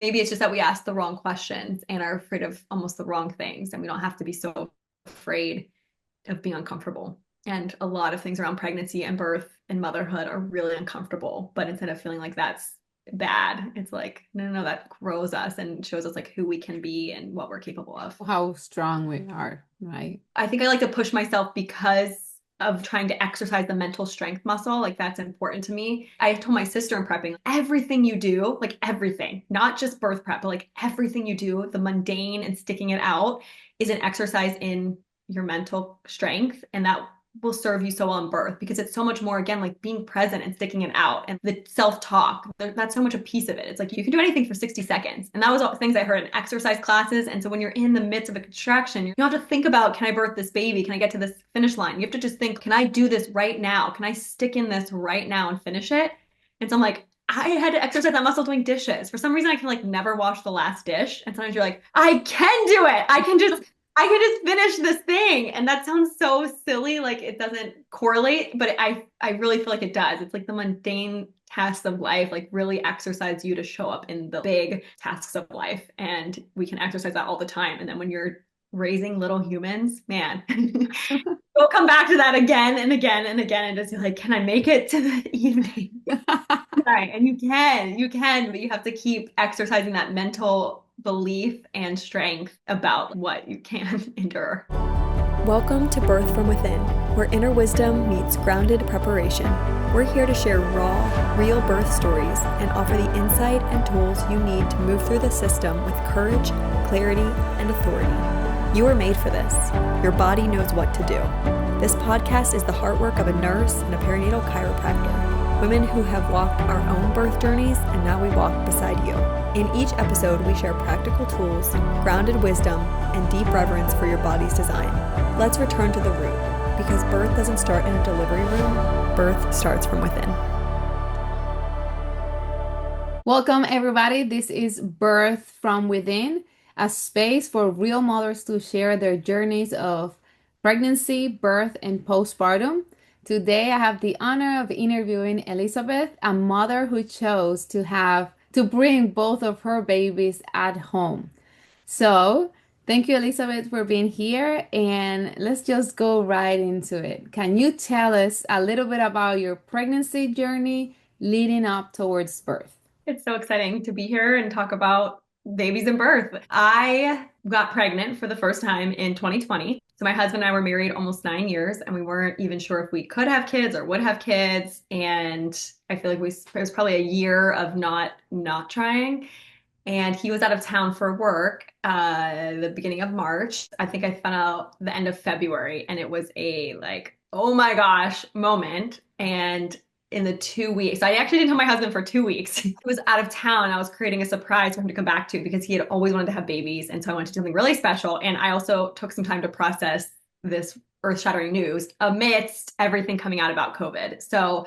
maybe it's just that we ask the wrong questions and are afraid of almost the wrong things, and we don't have to be so afraid of being uncomfortable. And a lot of things around pregnancy and birth and motherhood are really uncomfortable. But instead of feeling like that's bad, it's like, no, no, no, that grows us and shows us like who we can be and what we're capable of. How strong we are, right? I think I like to push myself because of trying to exercise the mental strength muscle. Like that's important to me. I told my sister in prepping, everything you do, like everything, not just birth prep, but like everything you do, the mundane and sticking it out is an exercise in your mental strength. And that will serve you so well in birth because it's so much more, again, like being present and sticking it out and the self-talk. That's so much a piece of it. It's like you can do anything for 60 seconds. And that was all things I heard in exercise classes. And so when you're in the midst of a contraction, you don't have to think about, can I birth this baby? Can I get to this finish line? You have to just think, can I do this right now? Can I stick in this right now and finish it? And so I'm like, I had to exercise that muscle doing dishes. For some reason, I can like never wash the last dish. And sometimes you're like, I can do it. I can just finish this thing. And that sounds so silly, like it doesn't correlate, but I really feel like it does. It's like the mundane tasks of life, like really exercise you to show up in the big tasks of life. And we can exercise that all the time. And then when you're raising little humans, man, we'll come back to that again and again and again and just be like, can I make it to the evening? Right. And you can, but you have to keep exercising that mental belief and strength about what you can endure. Welcome to Birth from Within, where inner wisdom meets grounded preparation. We're here to share raw, real birth stories and offer the insight and tools you need to move through the system with courage, clarity, and authority. You are made for this. Your body knows what to do. This podcast is the heart work of a nurse and a perinatal chiropractor, women who have walked our own birth journeys, and now we walk beside you. In each episode, we share practical tools, grounded wisdom, and deep reverence for your body's design. Let's return to the root, because birth doesn't start in a delivery room, birth starts from within. Welcome, everybody. This is Birth from Within, a space for real mothers to share their journeys of pregnancy, birth, and postpartum. Today, I have the honor of interviewing Elisabeth, a mother who chose to bring both of her babies at home. So, thank you, Elisabeth, for being here, and let's just go right into it. Can you tell us a little bit about your pregnancy journey leading up towards birth? It's so exciting to be here and talk about babies and birth. I got pregnant for the first time in 2020. So my husband and I were married almost 9 years, and we weren't even sure if we could have kids or would have kids. And I feel like it was probably a year of not trying. And he was out of town for work the beginning of March. I think I found out the end of February, and it was a like, oh my gosh moment. And in the 2 weeks, I actually didn't tell my husband for 2 weeks. He was out of town. I was creating a surprise for him to come back to because he had always wanted to have babies. And so I wanted to do something really special. And I also took some time to process this earth-shattering news amidst everything coming out about COVID. So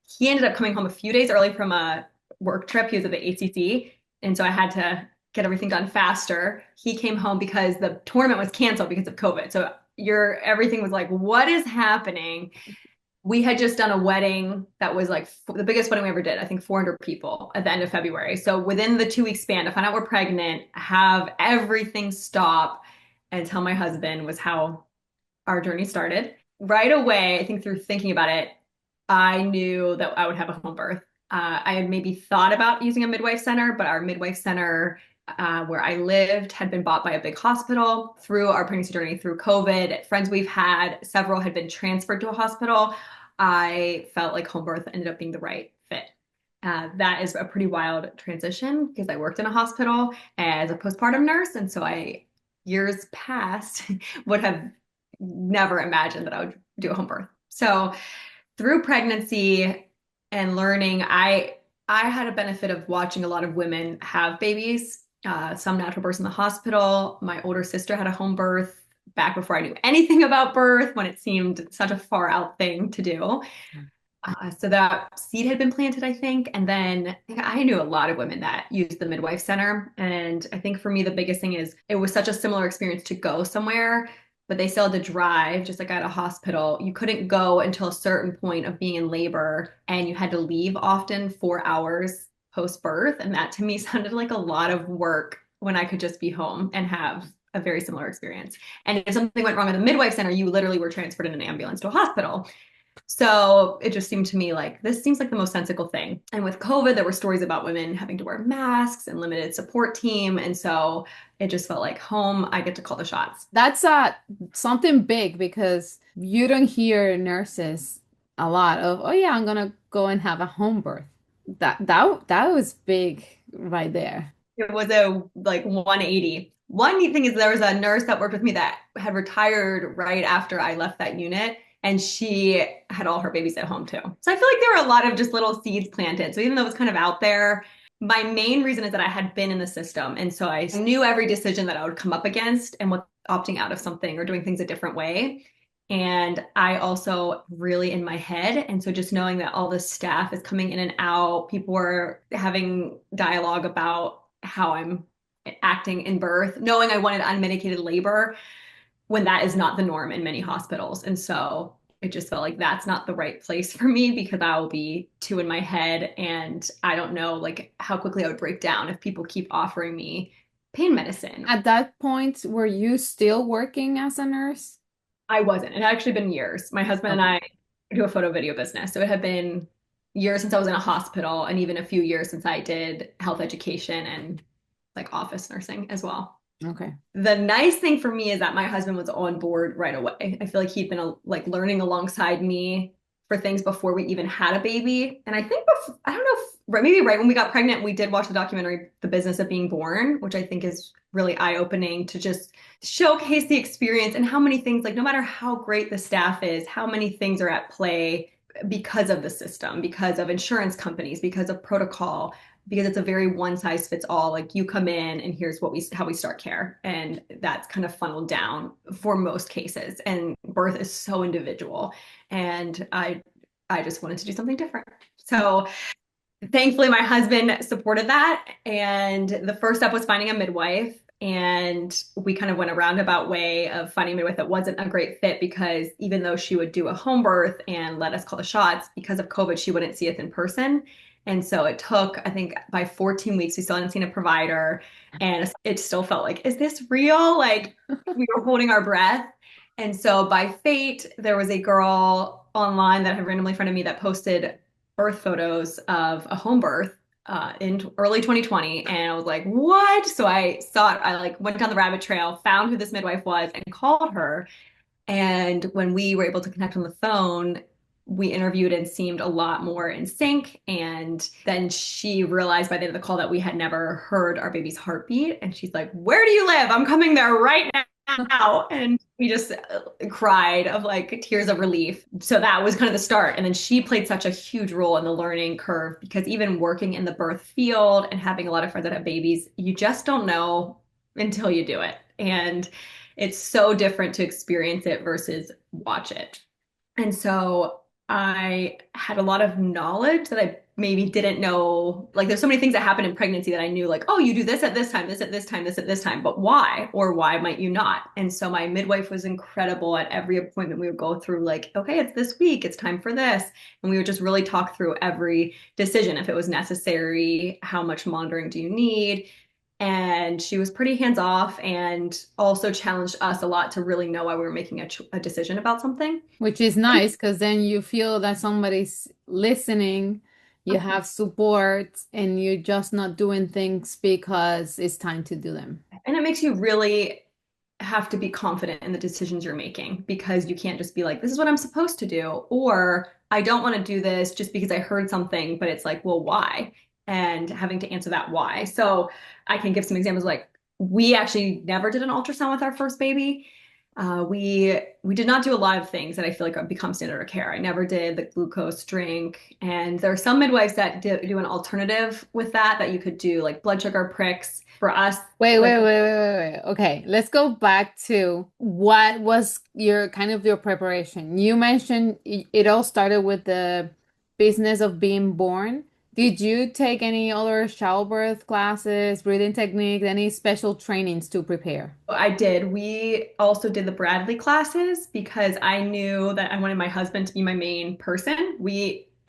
he ended up coming home a few days early from a work trip. He was at the ACC. And so I had to get everything done faster. He came home because the tournament was canceled because of COVID. So everything was like, what is happening? We had just done a wedding that was like the biggest wedding we ever did. I think 400 people at the end of February. So within the 2 week span to find out we're pregnant, have everything stop and tell my husband was how our journey started. Right away, I think through thinking about it, I knew that I would have a home birth. I had maybe thought about using a midwife center, but our midwife center where I lived had been bought by a big hospital through our pregnancy journey through COVID. Friends we've had, several had been transferred to a hospital. I felt like home birth ended up being the right fit. That is a pretty wild transition because I worked in a hospital as a postpartum nurse. And so years past, would have never imagined that I would do a home birth. So through pregnancy and learning, I had a benefit of watching a lot of women have babies, some natural births in the hospital. My older sister had a home birth back before I knew anything about birth, when it seemed such a far out thing to do. So that seed had been planted, I think. And then I knew a lot of women that used the midwife center. And I think for me, the biggest thing is it was such a similar experience to go somewhere, but they still had to drive, just like at a hospital. You couldn't go until a certain point of being in labor, and you had to leave often 4 hours post-birth. And that to me sounded like a lot of work when I could just be home and have a very similar experience. And if something went wrong at the midwife center, you literally were transferred in an ambulance to a hospital. So it just seemed to me like this seems like the most sensible thing. And with COVID, there were stories about women having to wear masks and limited support team. And so it just felt like home, I get to call the shots. That's something big because you don't hear nurses a lot of, oh yeah, I'm gonna go and have a home birth. That was big right there. It was a like 180. One neat thing is there was a nurse that worked with me that had retired right after I left that unit, and she had all her babies at home too. So I feel like there were a lot of just little seeds planted. So even though it was kind of out there, my main reason is that I had been in the system. And so I knew every decision that I would come up against and what opting out of something or doing things a different way. And I also really in my head. And so just knowing that all the staff is coming in and out, people were having dialogue about how I'm acting in birth, knowing I wanted unmedicated labor when that is not the norm in many hospitals. And so it just felt like that's not the right place for me because I will be too in my head and I don't know like how quickly I would break down if people keep offering me pain medicine. At that point, were you still working as a nurse? I wasn't. It had actually been years. My husband and Okay. I do a photo video business. So it had been years since I was in a hospital and even a few years since I did health education and like office nursing as well. Okay. The nice thing for me is that my husband was on board right away. I feel like he'd been like learning alongside me for things before we even had a baby. And I think before, I don't know if maybe right when we got pregnant, we did watch the documentary The Business of Being Born, which I think is really eye-opening to just showcase the experience and how many things, like no matter how great the staff is, how many things are at play because of the system, because of insurance companies, because of protocol, because it's a very one size fits all. Like you come in and here's what we how we start care, and that's kind of funneled down for most cases. And birth is so individual, and I just wanted to do something different. So thankfully, my husband supported that, and the first step was finding a midwife. And we kind of went a roundabout way of finding a midwife that wasn't a great fit because even though she would do a home birth and let us call the shots, because of COVID, she wouldn't see us in person. And so it took, I think, by 14 weeks, we still hadn't seen a provider. And it still felt like, is this real? Like we were holding our breath. And so by fate, there was a girl online that had randomly friended me that posted birth photos of a home birth in early 2020. And I was like, what? So I saw it. I like went down the rabbit trail, found who this midwife was and called her. And when we were able to connect on the phone, we interviewed and seemed a lot more in sync. And then she realized by the end of the call that we had never heard our baby's heartbeat. And she's like, where do you live? I'm coming there right now. And we just cried of like tears of relief. So that was kind of the start. And then she played such a huge role in the learning curve because even working in the birth field and having a lot of friends that have babies, you just don't know until you do it. And it's so different to experience it versus watch it. And so I had a lot of knowledge that I maybe didn't know. Like there's so many things that happen in pregnancy that I knew, like, oh, you do this at this time, this at this time, this at this time, but why? Or why might you not? And so my midwife was incredible at every appointment. We would go through like, okay, it's this week, it's time for this. And we would just really talk through every decision, if it was necessary, how much monitoring do you need? And she was pretty hands off and also challenged us a lot to really know why we were making a decision about something. Which is nice because then you feel that somebody's listening, you have support, and you're just not doing things because it's time to do them. And it makes you really have to be confident in the decisions you're making because you can't just be like, this is what I'm supposed to do, or I don't want to do this just because I heard something, but it's like, well, why? And having to answer that why. So I can give some examples like we actually never did an ultrasound with our first baby. We did not do a lot of things that I feel like have become standard of care. I never did the glucose drink, and there are some midwives that do an alternative with that you could do like blood sugar pricks. For us, like Wait. Okay, let's go back to what was your kind of your preparation. You mentioned it all started with the business of being born. Did you take any other childbirth classes, breathing techniques, any special trainings to prepare? I did. We also did the Bradley classes because I knew that I wanted my husband to be my main person.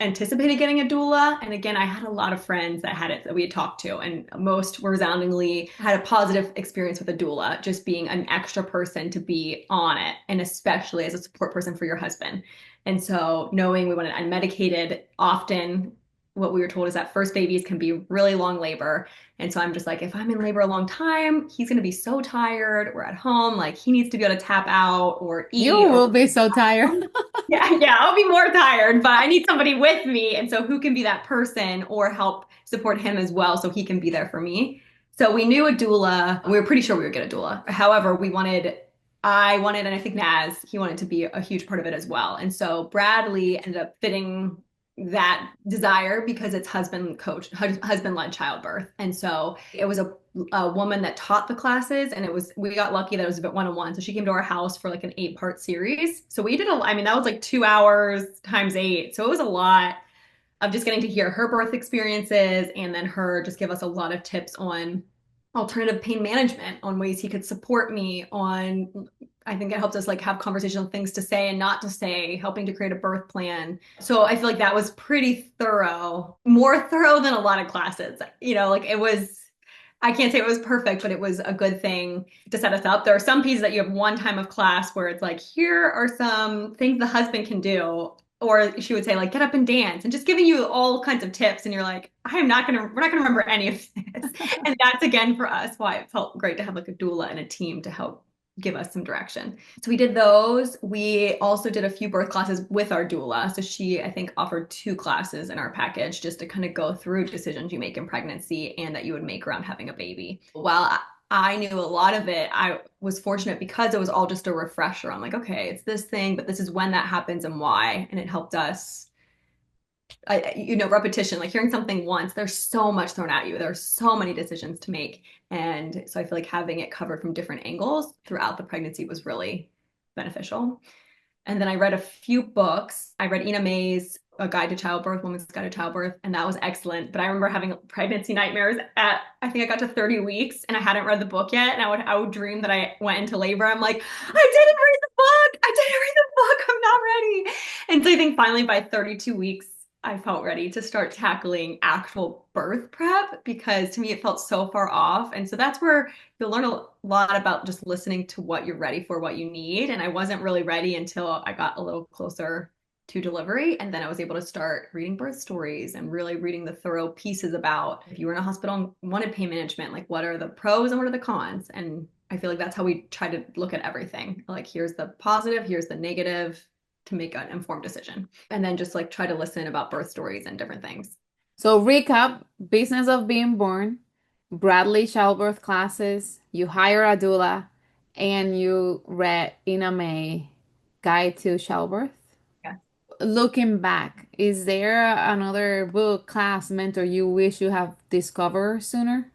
anticipated getting a doula. And again, I had a lot of friends that had it that we had talked to, and most resoundingly had a positive experience with a doula, just being an extra person to be on it, and especially as a support person for your husband. And so knowing we wanted unmedicated, often what we were told is that first babies can be really long labor. And so I'm just like, if I'm in labor a long time, he's going to be so tired. We're at home, like he needs to be able to tap out or You eat or will be so tired. yeah, I'll be more tired, but I need somebody with me. And so who can be that person or help support him as well so he can be there for me? So we knew a doula. We were pretty sure we would get a doula. However, I wanted, and I think Naz, he wanted to be a huge part of it as well. And so Bradley ended up fitting that desire because it's husband-led childbirth. And so it was a woman that taught the classes, and we got lucky that it was a bit one-on-one. So she came to our house for like an 8-part series. So we did I mean, that was like 2 hours times 8. So it was a lot of just getting to hear her birth experiences, and then her just give us a lot of tips on alternative pain management, on ways he could support me on. I think it helped us like have conversational things to say and not to say, helping to create a birth plan. So I feel like that was pretty thorough, more thorough than a lot of classes. Like it was, I can't say it was perfect, but it was a good thing to set us up. There are some pieces that you have one time of class where it's like, here are some things the husband can do. Or she would say, like, get up and dance, and just giving you all kinds of tips. And you're like, we're not going to remember any of this. And that's again for us why it felt great to have like a doula and a team to help give us some direction. So we did those. We also did a few birth classes with our doula. So she, I think, offered 2 classes in our package just to kind of go through decisions you make in pregnancy and that you would make around having a baby. While I knew a lot of it, I was fortunate because it was all just a refresher. I'm like, okay, it's this thing, but this is when that happens and why. And it helped us, repetition, like hearing something once, there's so much thrown at you. There's so many decisions to make. And so I feel like having it covered from different angles throughout the pregnancy was really beneficial. And then I read a few books. I read Ina May's A Guide to Childbirth, Woman's Guide to Childbirth, and that was excellent. But I remember having pregnancy nightmares I think I got to 30 weeks and I hadn't read the book yet. And I would dream that I went into labor. I'm like, I didn't read the book. I didn't read the book. I'm not ready. And so I think finally by 32 weeks, I felt ready to start tackling actual birth prep, because to me it felt so far off. And so that's where you'll learn a lot about just listening to what you're ready for, what you need. And I wasn't really ready until I got a little closer to delivery. And then I was able to start reading birth stories and really reading the thorough pieces about, if you were in a hospital and wanted pain management, like what are the pros and what are the cons? And I feel like that's how we try to look at everything. Like, here's the positive, here's the negative, to make an informed decision. And then just like try to listen about birth stories and different things. So recap, business of being born, Bradley childbirth classes, you hire a doula, and you read Ina May Guide to Childbirth. Yeah. Looking back, is there another book, class, mentor you wish you have discovered sooner?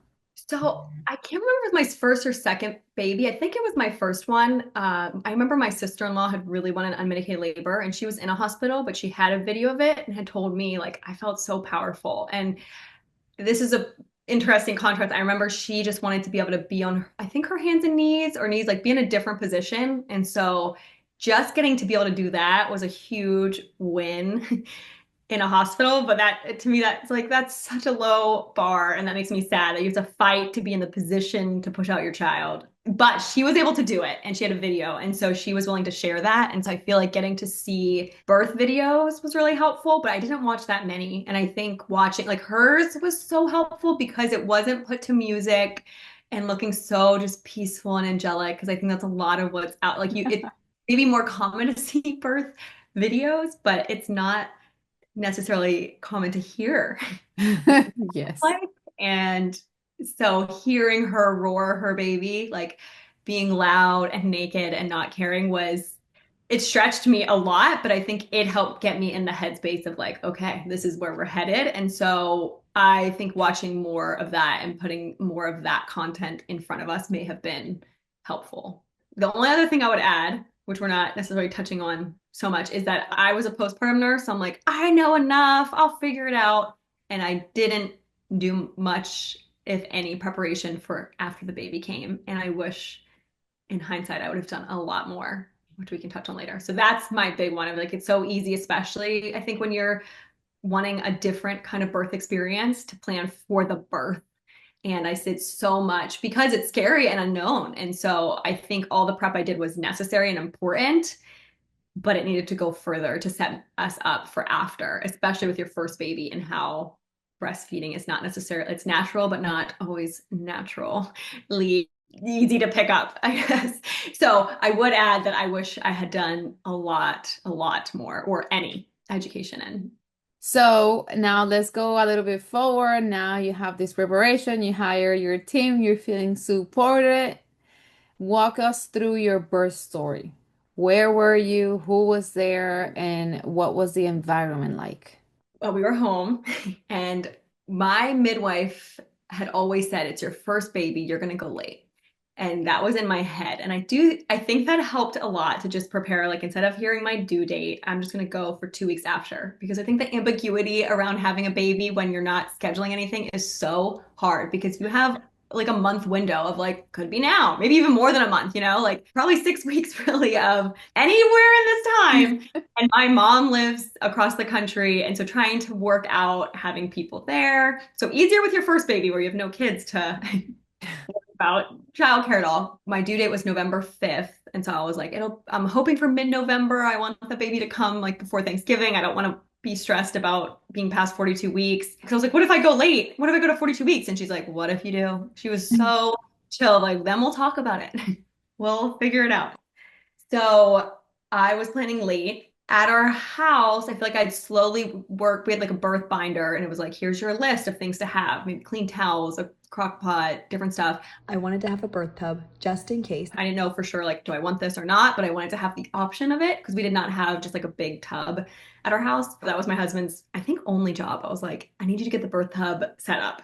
So I can't remember if it was my first or second baby. I think it was my first one. I remember my sister-in-law had really wanted unmedicated labor, and she was in a hospital, but she had a video of it and had told me, like, I felt so powerful. And this is a interesting contrast. I remember she just wanted to be able to be on, I think, her hands and knees, like be in a different position. And so just getting to be able to do that was a huge win in a hospital. But that, to me, that's such a low bar, and that makes me sad that you have to fight to be in the position to push out your child. But she was able to do it, and she had a video, and so she was willing to share that. And so I feel like getting to see birth videos was really helpful, but I didn't watch that many. And I think watching, like, hers was so helpful because it wasn't put to music and looking so just peaceful and angelic, because I think that's a lot of what's out. Like, it's maybe more common to see birth videos, but it's not necessarily common to hear. Yes. And so hearing her roar her baby, like being loud and naked and not caring, it stretched me a lot, but I think it helped get me in the headspace of like, okay, this is where we're headed. And so I think watching more of that and putting more of that content in front of us may have been helpful. The only other thing I would add, which we're not necessarily touching on so much, is that I was a postpartum nurse. So I'm like, I know enough, I'll figure it out. And I didn't do much, if any, preparation for after the baby came. And I wish in hindsight I would have done a lot more, which we can touch on later. So that's my big one. Of like, it's so easy, especially I think when you're wanting a different kind of birth experience to plan for the birth. And I did so much because it's scary and unknown. And so I think all the prep I did was necessary and important, but it needed to go further to set us up for after, especially with your first baby and how breastfeeding is not necessarily, it's natural, but not always naturally easy to pick up, I guess. So I would add that I wish I had done a lot more or any education in. So now let's go a little bit forward. Now you have this preparation, you hire your team, you're feeling supported. Walk us through your birth story. Where were you? Who was there? And what was the environment like? Well, we were home and my midwife had always said, it's your first baby, you're going to go late. And that was in my head. And I think that helped a lot to just prepare, like instead of hearing my due date, I'm just going to go for 2 weeks after. Because I think the ambiguity around having a baby when you're not scheduling anything is so hard because you have like a month window of like, could be now, maybe even more than a month, like probably 6 weeks really of anywhere in this time. And my mom lives across the country. And so trying to work out having people there. So easier with your first baby where you have no kids to about childcare at all. My due date was November 5th. And so I was like, I'm hoping for mid-November. I want the baby to come like before Thanksgiving. I don't want to be stressed about being past 42 weeks. Because I was like, what if I go late? What if I go to 42 weeks? And she's like, what if you do? She was so chill. Like, then we'll talk about it. We'll figure it out. So I was planning late. At our house, I feel like I'd slowly work. We had like a birth binder, and it was like, here's your list of things to have, maybe clean towels, a crock pot, different stuff. I wanted to have a birth tub just in case. I didn't know for sure, like, do I want this or not? But I wanted to have the option of it because we did not have just like a big tub at our house. That was my husband's, I think, only job. I was like, I need you to get the birth tub set up.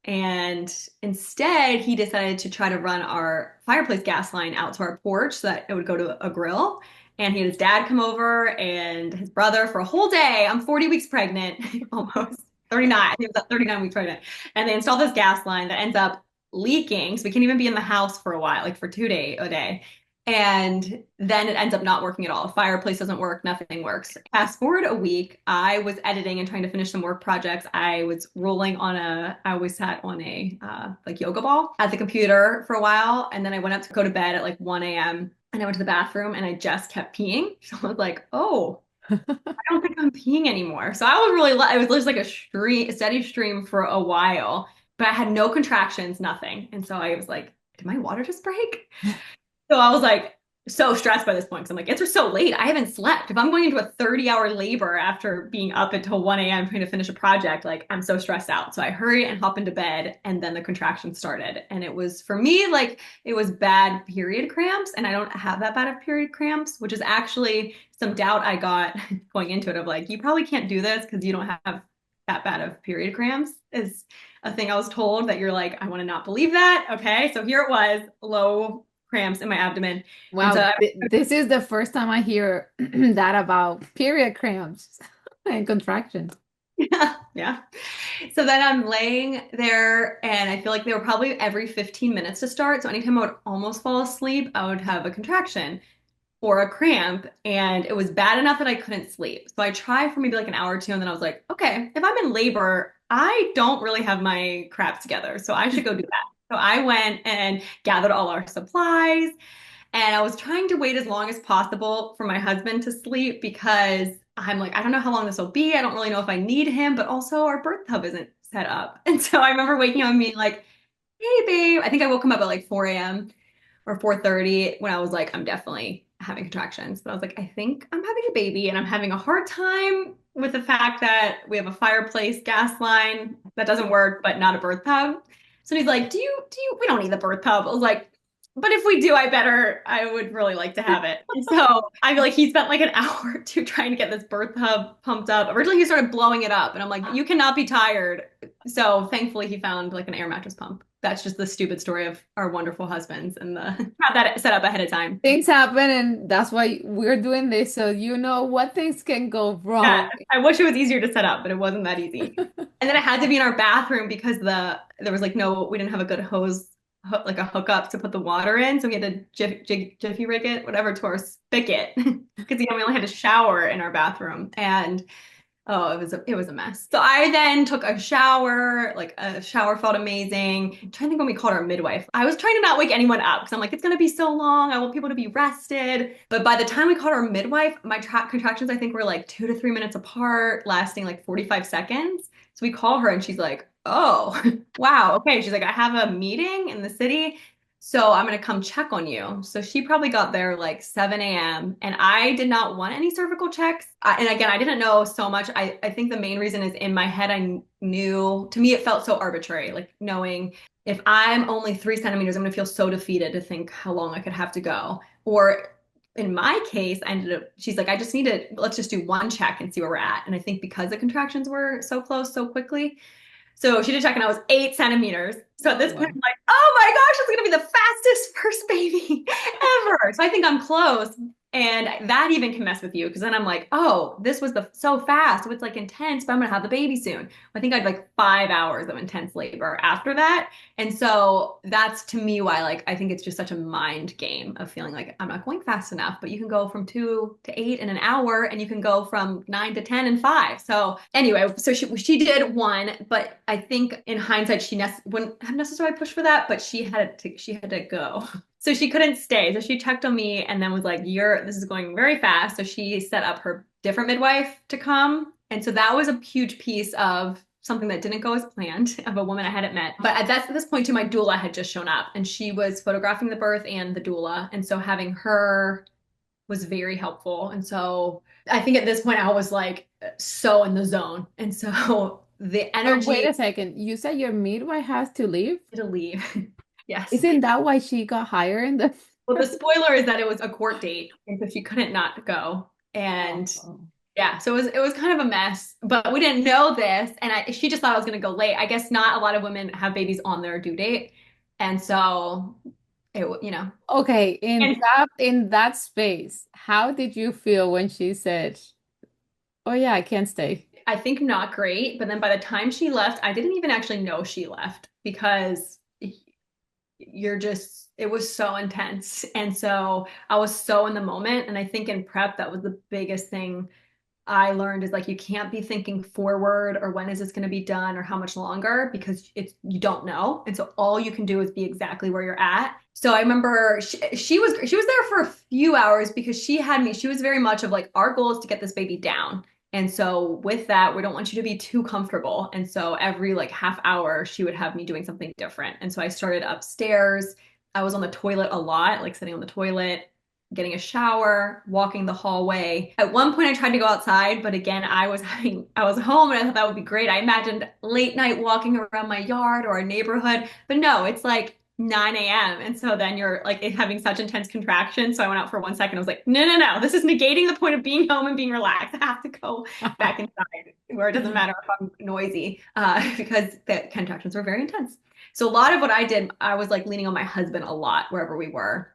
And instead, he decided to try to run our fireplace gas line out to our porch so that it would go to a grill. And he had his dad come over and his brother for a whole day. I'm 40 weeks pregnant, almost 39. I think it was 39 weeks pregnant. And they installed this gas line that ends up leaking. So we can't even be in the house for a while, like for 2 days a day. And then it ends up not working at all. The fireplace doesn't work, nothing works. Fast forward a week, I was editing and trying to finish some work projects. I always sat on a like yoga ball at the computer for a while. And then I went up to go to bed at like 1 a.m. and I went to the bathroom and I just kept peeing. So I was like, oh, I don't think I'm peeing anymore. So it was just like a steady stream for a while, but I had no contractions, nothing. And so I was like, did my water just break? So I was like so stressed by this point because I'm like, it's so late. I haven't slept. If I'm going into a 30-hour labor after being up until 1 a.m. trying to finish a project, like I'm so stressed out. So I hurry and hop into bed and then the contractions started. And it was for me, like it was bad period cramps. And I don't have that bad of period cramps, which is actually some doubt I got going into it of like, you probably can't do this because you don't have that bad of period cramps is a thing I was told that you're like, I want to not believe that. Okay. So here it was, low cramps in my abdomen. Wow, So this is the first time I hear that about period cramps and contractions. yeah. So then I'm laying there and I feel like they were probably every 15 minutes to start. So anytime I would almost fall asleep, I would have a contraction or a cramp. And it was bad enough that I couldn't sleep. So I tried for maybe like an hour or two. And then I was like, okay, if I'm in labor, I don't really have my crap together. So I should go do that. So I went and gathered all our supplies and I was trying to wait as long as possible for my husband to sleep because I'm like, I don't know how long this will be. I don't really know if I need him, but also our birth tub isn't set up. And so I remember waking up and being like, hey, babe. I think I woke him up at like 4 a.m. or 4:30 when I was like, I'm definitely having contractions. But I was like, I think I'm having a baby and I'm having a hard time with the fact that we have a fireplace gas line that doesn't work, but not a birth tub. So he's like, we don't need the birth tub. I was like, but if we do, I would really like to have it. And so I feel like he spent like an hour or two trying to get this birth tub pumped up. Originally, he started blowing it up and I'm like, you cannot be tired. So thankfully he found like an air mattress pump. That's just the stupid story of our wonderful husbands and have that set up ahead of time. Things happen, and that's why we're doing this, so you know what things can go wrong. Yeah, I wish it was easier to set up, but it wasn't that easy. And then it had to be in our bathroom because there was like we didn't have a good like a hookup to put the water in. So we had to jiffy rig it, whatever, to our spigot because we only had a shower in our bathroom. And Oh, it was a mess. So I then took a shower, like a shower felt amazing. I'm trying to think when we called our midwife. I was trying to not wake anyone up because I'm like, it's gonna be so long. I want people to be rested. But by the time we called our midwife, my contractions I think were like 2 to 3 minutes apart, lasting like 45 seconds. So we call her and she's like, oh, wow, okay. She's like, I have a meeting in the city. So I'm gonna come check on you. So she probably got there like 7 a.m. and I did not want any cervical checks. And again, I didn't know so much. I think the main reason is in my head, I knew, to me, it felt so arbitrary, like knowing if I'm only 3 centimeters, I'm gonna feel so defeated to think how long I could have to go. Or in my case, I ended up, she's like, I just need to, let's just do one check and see where we're at. And I think because the contractions were so close so quickly, so she did check and I was 8 centimeters. So at Oh, this point, wow. I'm like, oh my gosh, it's gonna be the fastest first baby ever. So I think I'm close. And that even can mess with you because then I'm like, oh, this was the so fast. So it's like intense, but I'm gonna have the baby soon. I think I had like 5 hours of intense labor after that. And so that's to me why like I think it's just such a mind game of feeling like I'm not going fast enough, but you can go from 2 to 8 in an hour and you can go from 9 to 10 in five. So anyway, so she did one, but I think in hindsight she wouldn't have necessarily pushed for that, but she had to go. So she couldn't stay. So she checked on me and then was like, this is going very fast. So she set up her different midwife to come. And so that was a huge piece of something that didn't go as planned of a woman I hadn't met. But at this point too, my doula had just shown up and she was photographing the birth and the doula. And so having her was very helpful. And so I think at this point I was like so in the zone. And so the But wait energy a second. You said your midwife has to leave? to leave. Yes. Isn't that why she got hired in the Well, the spoiler is that it was a court date, and so she couldn't not go. And Oh. yeah, so it was kind of a mess, but we didn't know this, and she just thought I was going to go late. I guess not a lot of women have babies on their due date, and so Okay, and in that space, how did you feel when she said, "Oh yeah, I can't stay"? I think not great. But then by the time she left, I didn't even actually know she left because it was so intense, and so I was so in the moment. And I think in prep, that was the biggest thing I learned is like you can't be thinking forward or when is this going to be done or how much longer because you don't know. And so all you can do is be exactly where you're at. So I remember she was there for a few hours because she was very much of like our goal is to get this baby down. And so with that, we don't want you to be too comfortable. And so every like half hour she would have me doing something different. And so I started upstairs. I was on the toilet a lot, like sitting on the toilet, getting a shower, walking the hallway. At one point I tried to go outside, but again, I was home and I thought that would be great. I imagined late night walking around my yard or a neighborhood, but no, it's like 9 a.m. And so then you're like having such intense contractions. So I went out for 1 second. I was like, no, no, no, this is negating the point of being home and being relaxed. I have to go back inside where it doesn't matter if I'm noisy, because the contractions were very intense. So a lot of what I did, I was like leaning on my husband a lot wherever we were.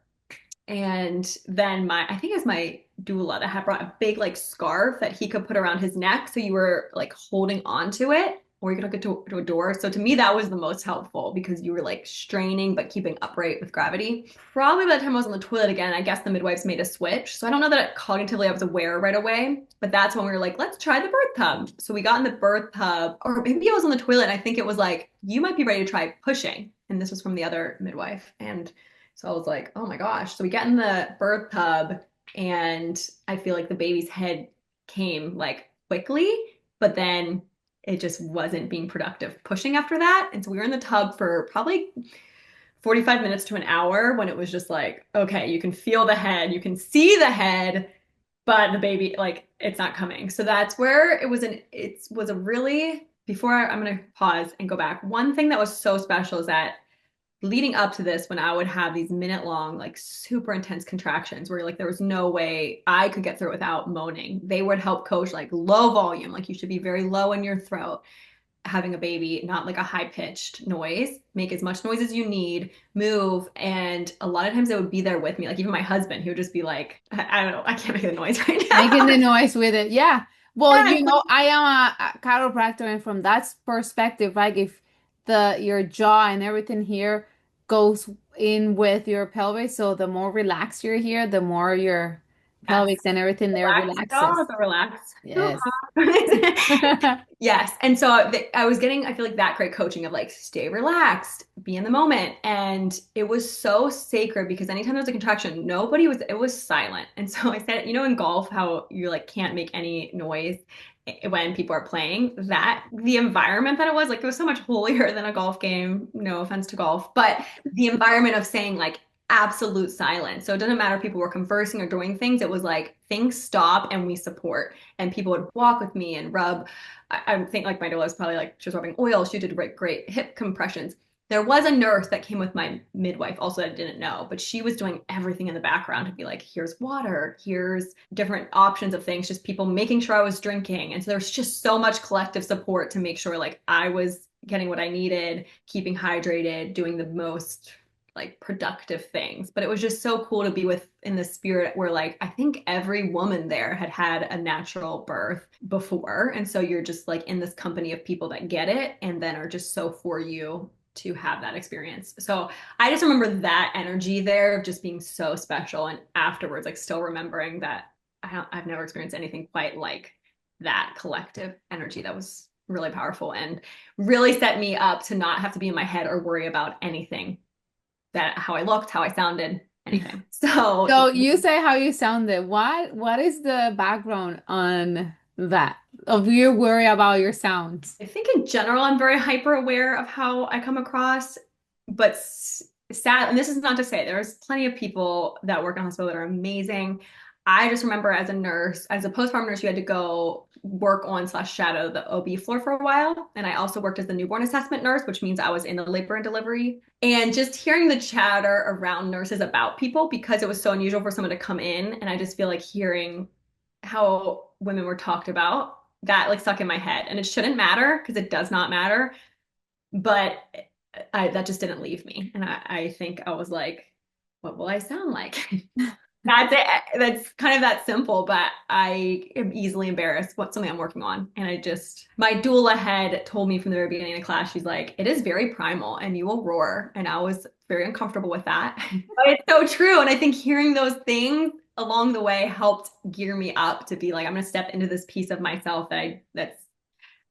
And then I think it was my doula that had brought a big like scarf that he could put around his neck. So you were like holding on to it or you could hook it to a door. So to me, that was the most helpful because you were like straining but keeping upright with gravity. Probably by the time I was on the toilet again, I guess the midwives made a switch. So I don't know that cognitively I was aware right away, but that's when we were like, let's try the birth tub. So we got in the birth tub, or maybe I was on the toilet and I think it was like, you might be ready to try pushing. And this was from the other midwife. And so I was like, oh my gosh. So we get in the birth tub and I feel like the baby's head came like quickly, but then it just wasn't being productive pushing after that. And so we were in the tub for probably 45 minutes to an hour when it was just like, okay, you can feel the head, you can see the head, but the baby, like, it's not coming. So that's where it was a really, I'm going to pause and go back. One thing that was so special is that leading up to this, when I would have these minute long, like super intense contractions where like there was no way I could get through it without moaning, they would help coach like low volume, like you should be very low in your throat having a baby, not like a high pitched noise, make as much noise as you need, move. And a lot of times they would be there with me. Like even my husband, he would just be like, I don't know, I can't make the noise right Making now. the noise with it. Yeah. Well, Yeah, I am a chiropractor, and from that perspective, like if your jaw and everything here goes in with your pelvis, so the more relaxed you're here, the more Yes. pelvic and everything there Relax, relaxes. y'all. So relax. Yes. Yes. And so I was getting, I feel like that great coaching of like, stay relaxed, be in the moment. And it was so sacred because anytime there was a contraction, it was silent. And so I said, in golf, how you like can't make any noise when people are playing, that the environment that it was like, it was so much holier than a golf game. No offense to golf, but the environment of saying like, absolute silence. So it doesn't matter if people were conversing or doing things. It was like things stop and we support. And people would walk with me and rub. I think like my doula was probably like she was rubbing oil. She did great hip compressions. There was a nurse that came with my midwife also that I didn't know, but she was doing everything in the background to be like, here's water, here's different options of things, just people making sure I was drinking. And so there's just so much collective support to make sure like I was getting what I needed, keeping hydrated, doing the most like productive things. But it was just so cool to be with in the spirit where like I think every woman there had had a natural birth before. And so you're just like in this company of people that get it and then are just so for you to have that experience. So I just remember that energy there of just being so special. And afterwards, like still remembering that I've never experienced anything quite like that collective energy that was really powerful and really set me up to not have to be in my head or worry about anything that how I looked, how I sounded, anything. So So you say how you sounded. What is the background on that? Of your worry about your sounds? I think in general, I'm very hyper aware of how I come across, but sad, and this is not to say there's plenty of people that work in a hospital that are amazing. I just remember as a nurse, as a postpartum nurse, you had to go work on slash shadow the OB floor for a while. And I also worked as the newborn assessment nurse, which means I was in the labor and delivery. And just hearing the chatter around nurses about people because it was so unusual for someone to come in. And I just feel like hearing how women were talked about that like stuck in my head. And it shouldn't matter because it does not matter. But that just didn't leave me. And I think I was like, what will I sound like? That's it. That's kind of that simple, but I am easily embarrassed. What's something I'm working on. And my doula had told me from the very beginning of the class, she's like, it is very primal and you will roar. And I was very uncomfortable with that. But it's so true. And I think hearing those things along the way helped gear me up to be like, I'm going to step into this piece of myself that's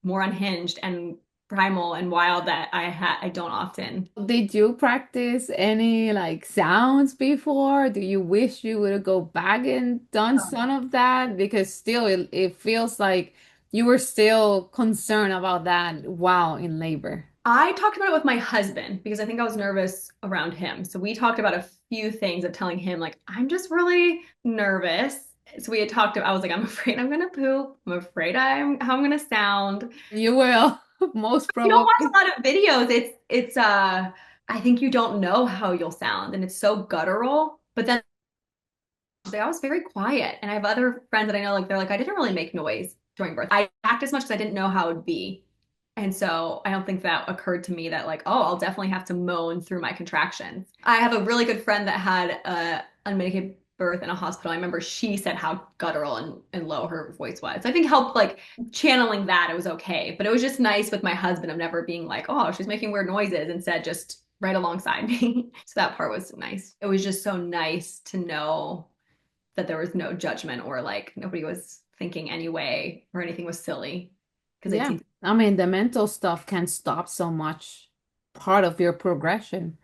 more unhinged and primal and wild that I don't often. Did you practice any like sounds before? Do you wish you would go back and done some of that? Because still it feels like you were still concerned about that while in labor. I talked about it with my husband because I think I was nervous around him. So we talked about a few things of telling him, like, I'm just really nervous. So we had talked about, I was like, I'm afraid I'm gonna poop. I'm afraid how I'm gonna sound. You will, most You don't watch probably. a lot of videos. I think you don't know how you'll sound and it's so guttural. But then I was very quiet. And I have other friends that I know, like, they're like, I didn't really make noise during birth. I act as much as I didn't know how it would be. And so I don't think that occurred to me that like, oh, I'll definitely have to moan through my contractions. I have a really good friend that had a unmedicated birth in a hospital. I remember she said how guttural and low her voice was. So I think helped like channeling that. It was okay. But it was just nice with my husband of never being like, oh, she's making weird noises, instead just right alongside me. So that part was nice. It was just so nice to know that there was no judgment or like nobody was thinking anyway or anything was silly because they'd Yeah. seen. I mean, the mental stuff can stop so much part of your progression.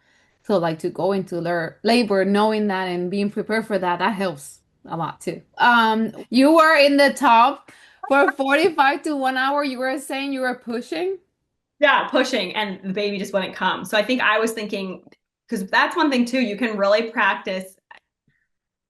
So like to go into labor, knowing that and being prepared for that, that helps a lot too. You were in the top for 45 to 1 hour. You were saying you were pushing. Yeah, pushing and the baby just wouldn't come. So I think I was thinking, because that's one thing too, you can really practice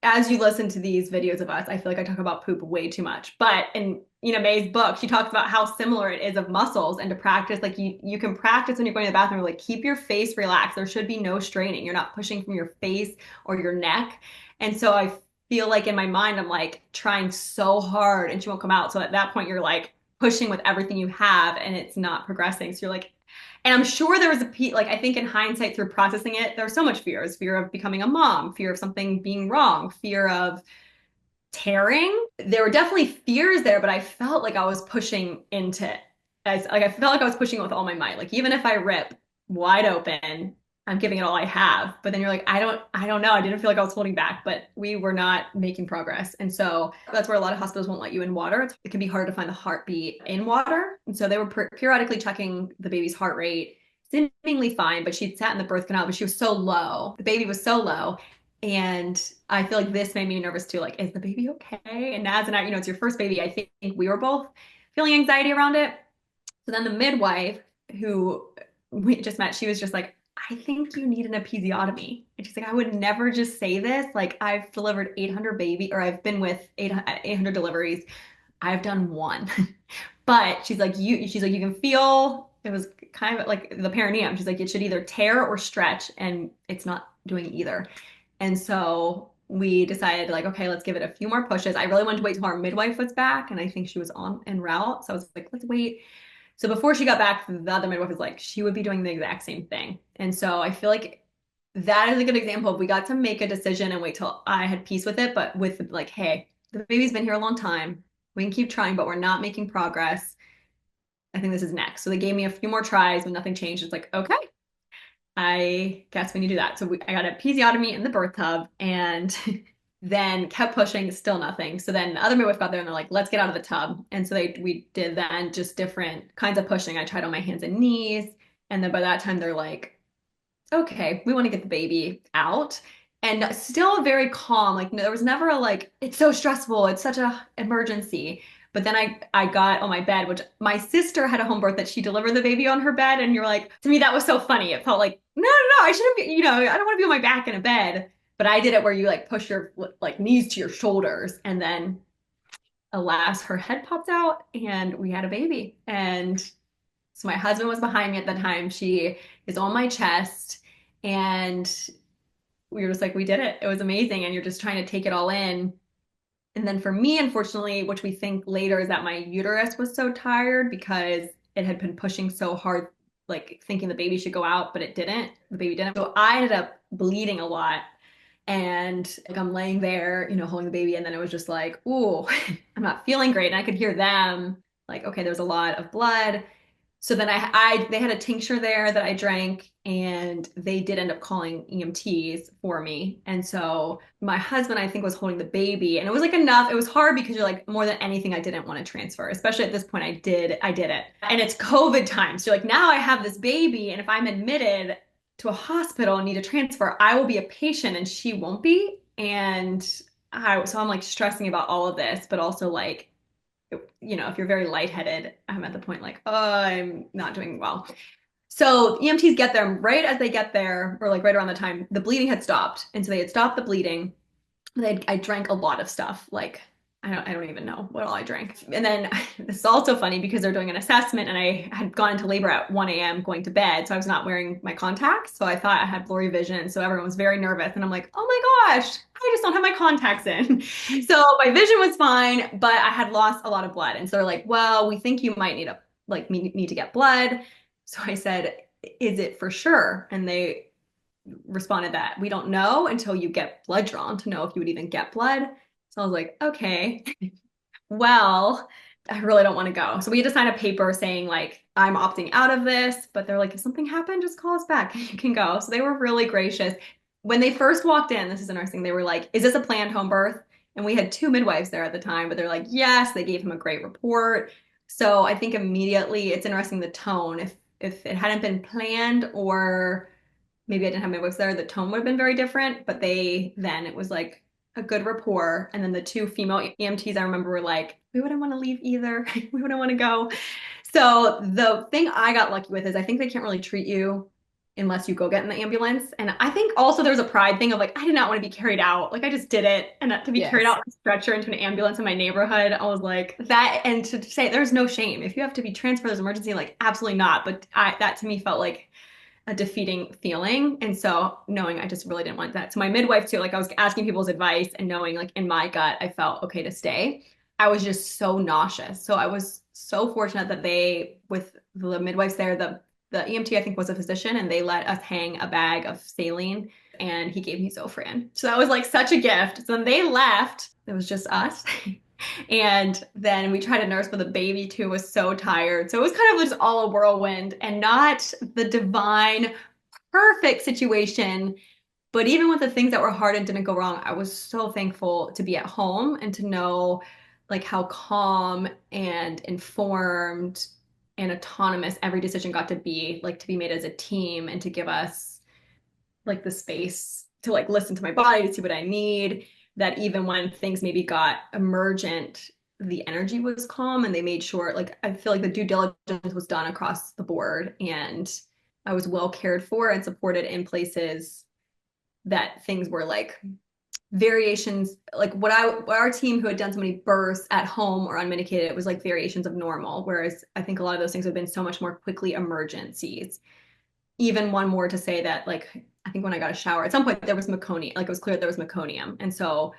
as you listen to these videos of us. I feel like I talk about poop way too much. But in May's book, she talks about how similar it is of muscles and to practice, like you can practice when you're going to the bathroom, like keep your face relaxed. There should be no straining. You're not pushing from your face or your neck. And so I feel like in my mind, I'm like trying so hard and she won't come out. So at that point, you're like pushing with everything you have and it's not progressing. So you're like, and I'm sure there was like, I think in hindsight through processing it, there's so much fear. There's fear of becoming a mom, fear of something being wrong, fear of tearing. There were definitely fears there, but I felt like I was pushing into it. I felt like I was pushing it with all my might. Like even if I rip wide open, I'm giving it all I have. But then you're like, I don't know. I didn't feel like I was holding back, but we were not making progress. And so that's where a lot of hospitals won't let you in water. It can be hard to find the heartbeat in water. And so they were periodically checking the baby's heart rate, seemingly fine, but she'd sat in the birth canal, but she was so low. The baby was so low. And I feel like this made me nervous too. Like, is the baby okay? And Naz and I, it's your first baby. I think we were both feeling anxiety around it. So then the midwife who we just met, she was just like, I think you need an episiotomy. And she's like, I would never just say this. Like, I've delivered 800 I've been with 800 deliveries. I've done one. But she's like, you can feel it was kind of like the perineum. She's like, it should either tear or stretch, and it's not doing either. And so we decided like, okay, let's give it a few more pushes. I really wanted to wait till our midwife was back, and I think she was on en route. So I was like, let's wait. So before she got back, the other midwife was like, she would be doing the exact same thing. And so I feel like that is a good example of we got to make a decision and wait till I had peace with it, but with like, hey, the baby's been here a long time. We can keep trying, but we're not making progress. I think this is next. So they gave me a few more tries when nothing changed. It's like, okay, I guess we need to do that. So I got a episiotomy in the birth tub and then kept pushing, still nothing. So then the other midwife got there and they're like, let's get out of the tub. And so we did then just different kinds of pushing. I tried on my hands and knees. And then by that time they're like, okay, we want to get the baby out. And still very calm. Like there was never a like, it's so stressful. It's such a emergency. But then I got on my bed, which my sister had a home birth that she delivered the baby on her bed. And you're like, to me, that was so funny. It felt like, no, I shouldn't be, I don't want to be on my back in a bed. But I did it where you like push your like knees to your shoulders. And then alas, her head popped out and we had a baby. And so my husband was behind me at the time. She is on my chest. And we were just like, we did it. It was amazing. And you're just trying to take it all in. And then for me, unfortunately, which we think later is that my uterus was so tired because it had been pushing so hard, like thinking the baby should go out, but it didn't. The baby didn't. So I ended up bleeding a lot. And like I'm laying there, holding the baby. And then it was just like, ooh, I'm not feeling great. And I could hear them like, okay, there was a lot of blood. So then they had a tincture there that I drank and they did end up calling EMTs for me. And so my husband, I think, was holding the baby and it was like enough. It was hard because you're like, more than anything, I didn't want to transfer, especially at this point, I did it. And it's COVID time. So like now I have this baby and if I'm admitted to a hospital and need a transfer, I will be a patient and she won't be. And so I'm like stressing about all of this, but also like, if you're very lightheaded, I'm at the point like, oh, I'm not doing well. So EMTs get there, right as they get there, or like right around the time, the bleeding had stopped. And so they had stopped the bleeding. I drank a lot of stuff. Like, I don't even know what all I drank. And then this is also funny because they're doing an assessment and I had gone into labor at 1 a.m. going to bed. So I was not wearing my contacts. So I thought I had blurry vision. So everyone was very nervous. And I'm like, oh my gosh, I just don't have my contacts in. So my vision was fine, but I had lost a lot of blood. And so they're like, well, we think you might need to get blood. So I said, is it for sure? And they responded that we don't know until you get blood drawn to know if you would even get blood. So I was like, okay, well, I really don't want to go. So we had to sign a paper saying like, I'm opting out of this, but they're like, if something happened, just call us back. You can go. So they were really gracious. When they first walked in, this is interesting. They were like, is this a planned home birth? And we had 2 midwives there at the time, but they're like, yes, they gave him a great report. So I think immediately it's interesting the tone. If it hadn't been planned or maybe I didn't have midwives there, the tone would have been very different. But it was like a good rapport. And then the 2 female EMTs I remember were like, we wouldn't want to leave either. We wouldn't want to go. So the thing I got lucky with is I think they can't really treat you unless you go get in the ambulance. And I think also there's a pride thing of like, I did not want to be carried out. Like I just did it. And to be carried out on a stretcher into an ambulance in my neighborhood, I was like that. And to say there's no shame. If you have to be transferred as emergency, like absolutely not. But that to me felt like a defeating feeling. And so knowing I just really didn't want that. So my midwife too, like I was asking people's advice and knowing like in my gut, I felt okay to stay. I was just so nauseous. So I was so fortunate that with the midwives there, the EMT I think was a physician and they let us hang a bag of saline and he gave me Zofran. So that was like such a gift. So when they left, it was just us. And then we tried to nurse, but the baby too was so tired. So it was kind of just all a whirlwind and not the divine perfect situation. But even with the things that were hard and didn't go wrong, I was so thankful to be at home and to know like how calm and informed and autonomous every decision got to be, like to be made as a team and to give us like the space to like listen to my body to see what I need. That even when things maybe got emergent, the energy was calm and they made sure, like, I feel like the due diligence was done across the board and I was well cared for and supported in places that things were like variations, like what our team who had done so many births at home or unmedicated, it was like variations of normal. Whereas I think a lot of those things have been so much more quickly emergencies. Even one more to say that, like, I think when I got a shower, at some point there was meconium, like it was clear there was meconium. And so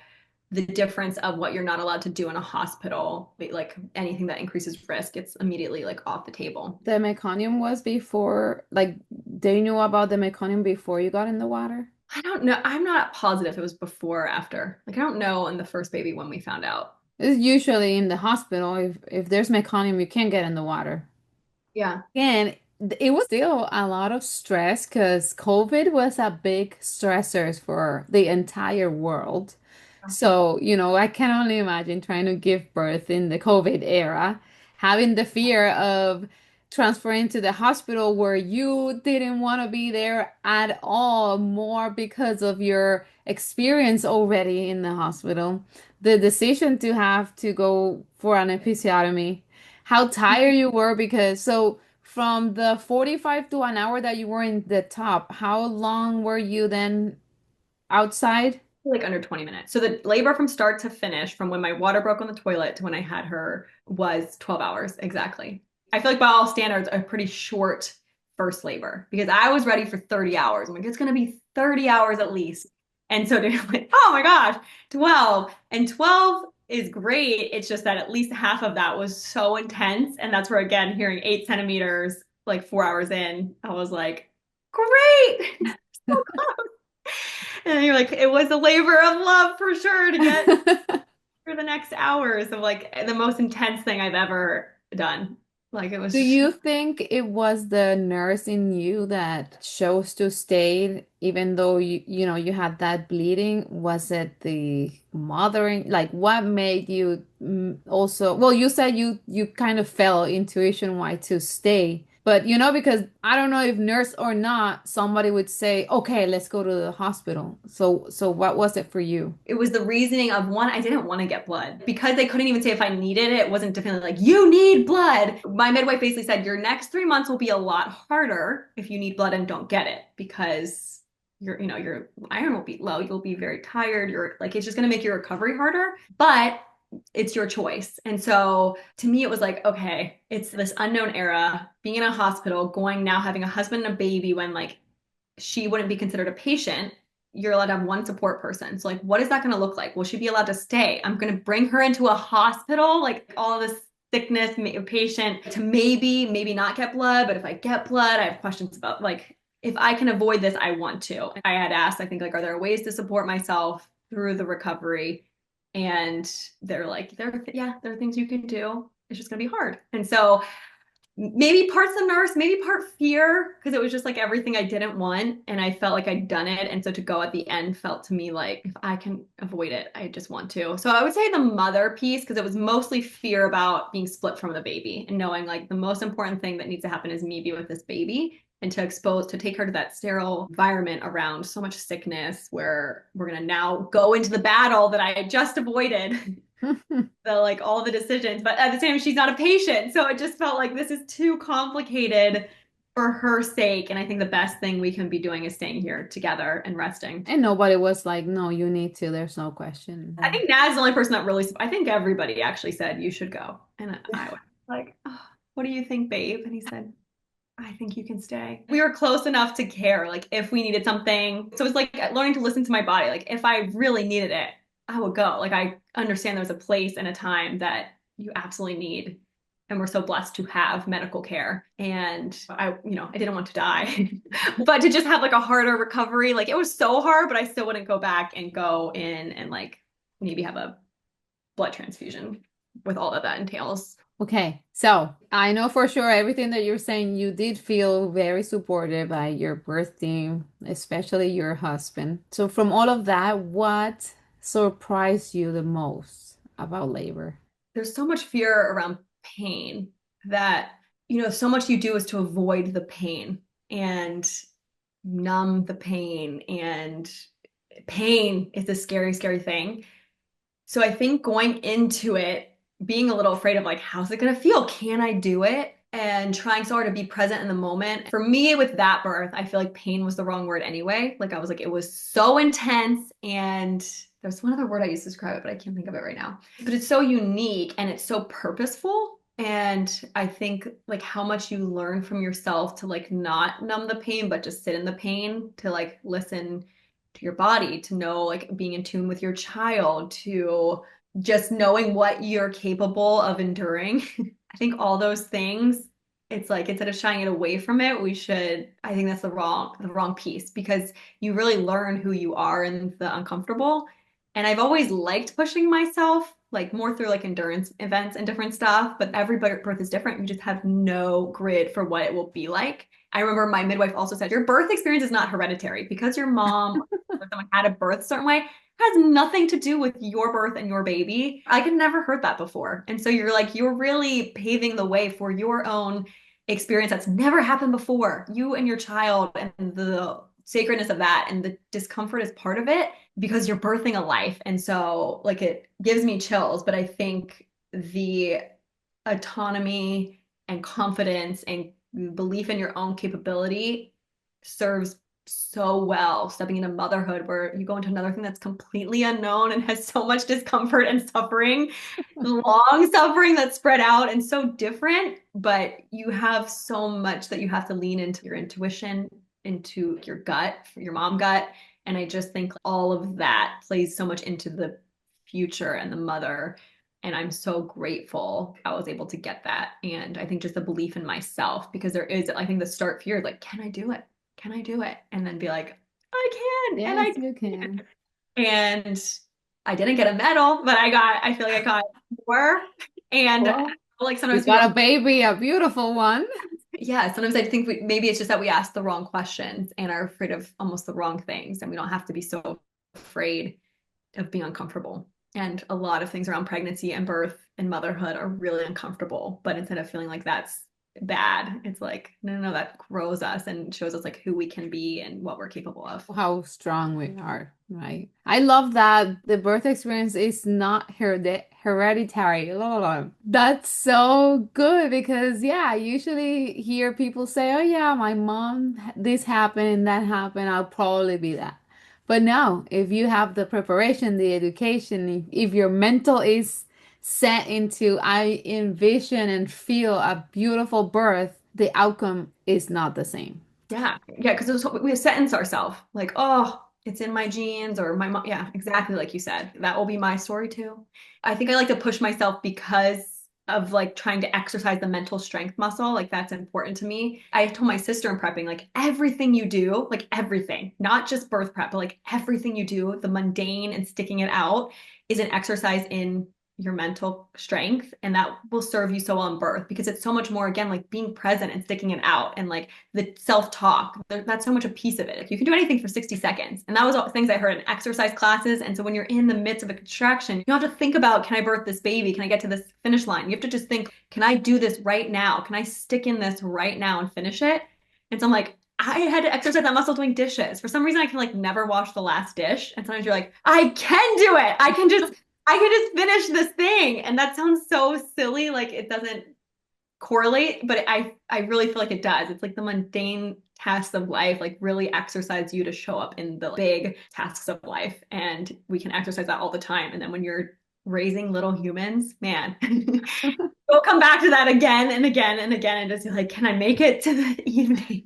the difference of what you're not allowed to do in a hospital, like anything that increases risk, it's immediately like off the table. The meconium was before, like, they knew about the meconium before you got in the water? I don't know. I'm not positive it was before or after. Like, I don't know in the first baby when we found out. It's usually in the hospital. If there's meconium, you can't get in the water. Yeah. And it was still a lot of stress because COVID was a big stressor for the entire world. So, I can only imagine trying to give birth in the COVID era, having the fear of transferring to the hospital where you didn't want to be there at all, more because of your experience already in the hospital. The decision to have to go for an episiotomy, how tired you were because so from the 45 to an hour that you were in the top, how long were you then outside? Like under 20 minutes. So the labor from start to finish, from when my water broke on the toilet to when I had her, was 12 hours exactly. I feel like by all standards, a pretty short first labor because I was ready for 30 hours. I'm like, it's going to be 30 hours at least. And so they're like, oh my gosh, 12. And 12 is great. It's just that at least half of that was so intense. And that's where, again, hearing 8 centimeters, like 4 hours in, I was like, great. So close. And you're like, it was a labor of love for sure to get through the next hours of like the most intense thing I've ever done. Like it Do was, you think it was the nurse in you that chose to stay even though you had that bleeding? Was it the mothering? Like what made you also, well, you said you kind of felt intuition why to stay. But because I don't know if nurse or not, somebody would say, "Okay, let's go to the hospital." So what was it for you? it was the reasoning of one, I didn't want to get blood because they couldn't even say if I needed it. It wasn't definitely like, you need blood. My midwife basically said, your next 3 months will be a lot harder if you need blood and don't get it because your iron will be low. You'll be very tired. You're like, it's just going to make your recovery harder, but it's your choice. And so to me, it was like, okay, it's this unknown era, being in a hospital, going now having a husband and a baby when like she wouldn't be considered a patient. You're allowed to have one support person. So like, what is that going to look like? Will she be allowed to stay? I'm going to bring her into a hospital, like all this sickness, patient to maybe not get blood. But if I get blood, I have questions about like, if I can avoid this, I want to. I had asked, I think like, are there ways to support myself through the recovery? And they're like, there are things you can do. It's just going to be hard. And so maybe parts of nurse, maybe part fear, because it was just like everything I didn't want. And I felt like I'd done it. And so to go at the end felt to me like if I can avoid it, I just want to. So I would say the mother piece, because it was mostly fear about being split from the baby and knowing like the most important thing that needs to happen is me be with this baby and to take her to that sterile environment around so much sickness where we're going to now go into the battle that I had just avoided. The like all the decisions, but at the same time, she's not a patient. So it just felt like this is too complicated for her sake. And I think the best thing we can be doing is staying here together and resting. And nobody was like, no, you need to. There's no question. I think Nad's the only person that really, I think everybody actually said, you should go. And I was like, oh, what do you think, babe? And he said, I think you can stay. We were close enough to care, like if we needed something. So it's like learning to listen to my body. Like if I really needed it, I would go. Like I understand there's a place and a time that you absolutely need. And we're so blessed to have medical care. And I didn't want to die, but to just have like a harder recovery, like it was so hard, but I still wouldn't go back and go in and like maybe have a blood transfusion with all that entails. Okay, so I know for sure everything that you're saying, you did feel very supported by your birth team, especially your husband. So, from all of that, what surprised you the most about labor? There's so much fear around pain that, so much you do is to avoid the pain and numb the pain. And pain is a scary, scary thing. So I think going into it, being a little afraid of like, how's it going to feel? Can I do it? And trying so hard to be present in the moment. For me, with that birth, I feel like pain was the wrong word anyway. Like I was like, it was so intense. And there's one other word I used to describe it, but I can't think of it right now. But it's so unique and it's so purposeful. And I think like how much you learn from yourself to like not numb the pain, but just sit in the pain, to like listen to your body, to know like being in tune with your child, to just knowing what you're capable of enduring. I think all those things, it's like instead of shying it away from it, we should, I think that's the wrong piece, because you really learn who you are in the uncomfortable. And I've always liked pushing myself, like more through like endurance events and different stuff, but every birth is different. You just have no grid for what it will be like. I remember my midwife also said, your birth experience is not hereditary. Because your mom or someone had a birth a certain way has nothing to do with your birth and your baby. I could never heard that before. And so you're like, you're really paving the way for your own experience that's never happened before. You and your child, and the sacredness of that and the discomfort is part of it, because you're birthing a life. And so like it gives me chills, but I think the autonomy and confidence and belief in your own capability serves so well stepping into motherhood, where you go into another thing that's completely unknown and has so much discomfort and suffering, long suffering that's spread out and so different, but you have so much that you have to lean into your intuition, into your gut, your mom gut. And I just think all of that plays so much into the future and the mother. And I'm so grateful I was able to get that. And I think just the belief in myself, because there is, I think the start fear, like, can I do it? Can I do it? And then be like, I can, and I Yes, you can. can. And I didn't get a medal, but I feel like I got more. And Well, like you sometimes people, got a baby, a beautiful one. yeah, sometimes I think maybe it's just that we ask the wrong questions and are afraid of almost the wrong things. And we don't have to be so afraid of being uncomfortable. And a lot of things around pregnancy and birth and motherhood are really uncomfortable. But instead of feeling like that's bad, it's like, no, no, no, that grows us and shows us like who we can be and what we're capable of. How strong we are, right? I love that the birth experience is not hereditary. La, la, la. That's so good because, yeah, I usually hear people say, oh, yeah, my mom, this happened and that happened. I'll probably be that. But no, if you have the preparation, the education, if your mental is set into, I envision and feel a beautiful birth, the outcome is not the same. Yeah. Yeah. Because we sentence ourselves like, oh, it's in my genes, or my mom. Yeah, exactly. Like you said, that will be my story too. I think I like to push myself because of like trying to exercise the mental strength muscle. Like that's important to me. I told my sister in prepping, like everything you do, like everything, not just birth prep, but like everything you do, the mundane and sticking it out, is an exercise in your mental strength. And that will serve you so well in birth, because it's so much more, again, like being present and sticking it out, and like the self-talk. That's so much a piece of it. Like you can do anything for 60 seconds. And that was all things I heard in exercise classes. And so when you're in the midst of a contraction, you don't have to think about, can I birth this baby? Can I get to this finish line? You have to just think, can I do this right now? Can I stick in this right now and finish it? And so I'm like, I had to exercise that muscle doing dishes. For some reason, I can like never wash the last dish. And sometimes you're like, I can do it. I can just finish this thing. And that sounds so silly. Like it doesn't correlate, but I really feel like it does. It's like the mundane tasks of life, like really exercise you to show up in the big tasks of life. And we can exercise that all the time. And then when you're raising little humans, man, we'll come back to that again and again and again and just be like, can I make it to the evening?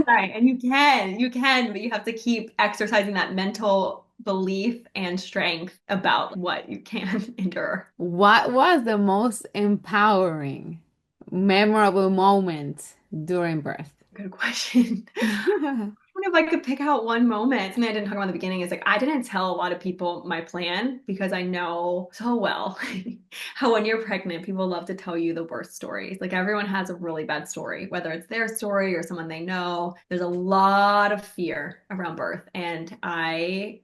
Right. And you can, but you have to keep exercising that mental belief and strength about what you can endure. What was the most empowering, memorable moment during birth? Good question. if I could pick out one moment, something I didn't talk about in the beginning is like I didn't tell a lot of people my plan because I know so well how when you're pregnant, people love to tell you the worst stories. Like everyone has a really bad story, whether it's their story or someone they know. There's a lot of fear around birth. And I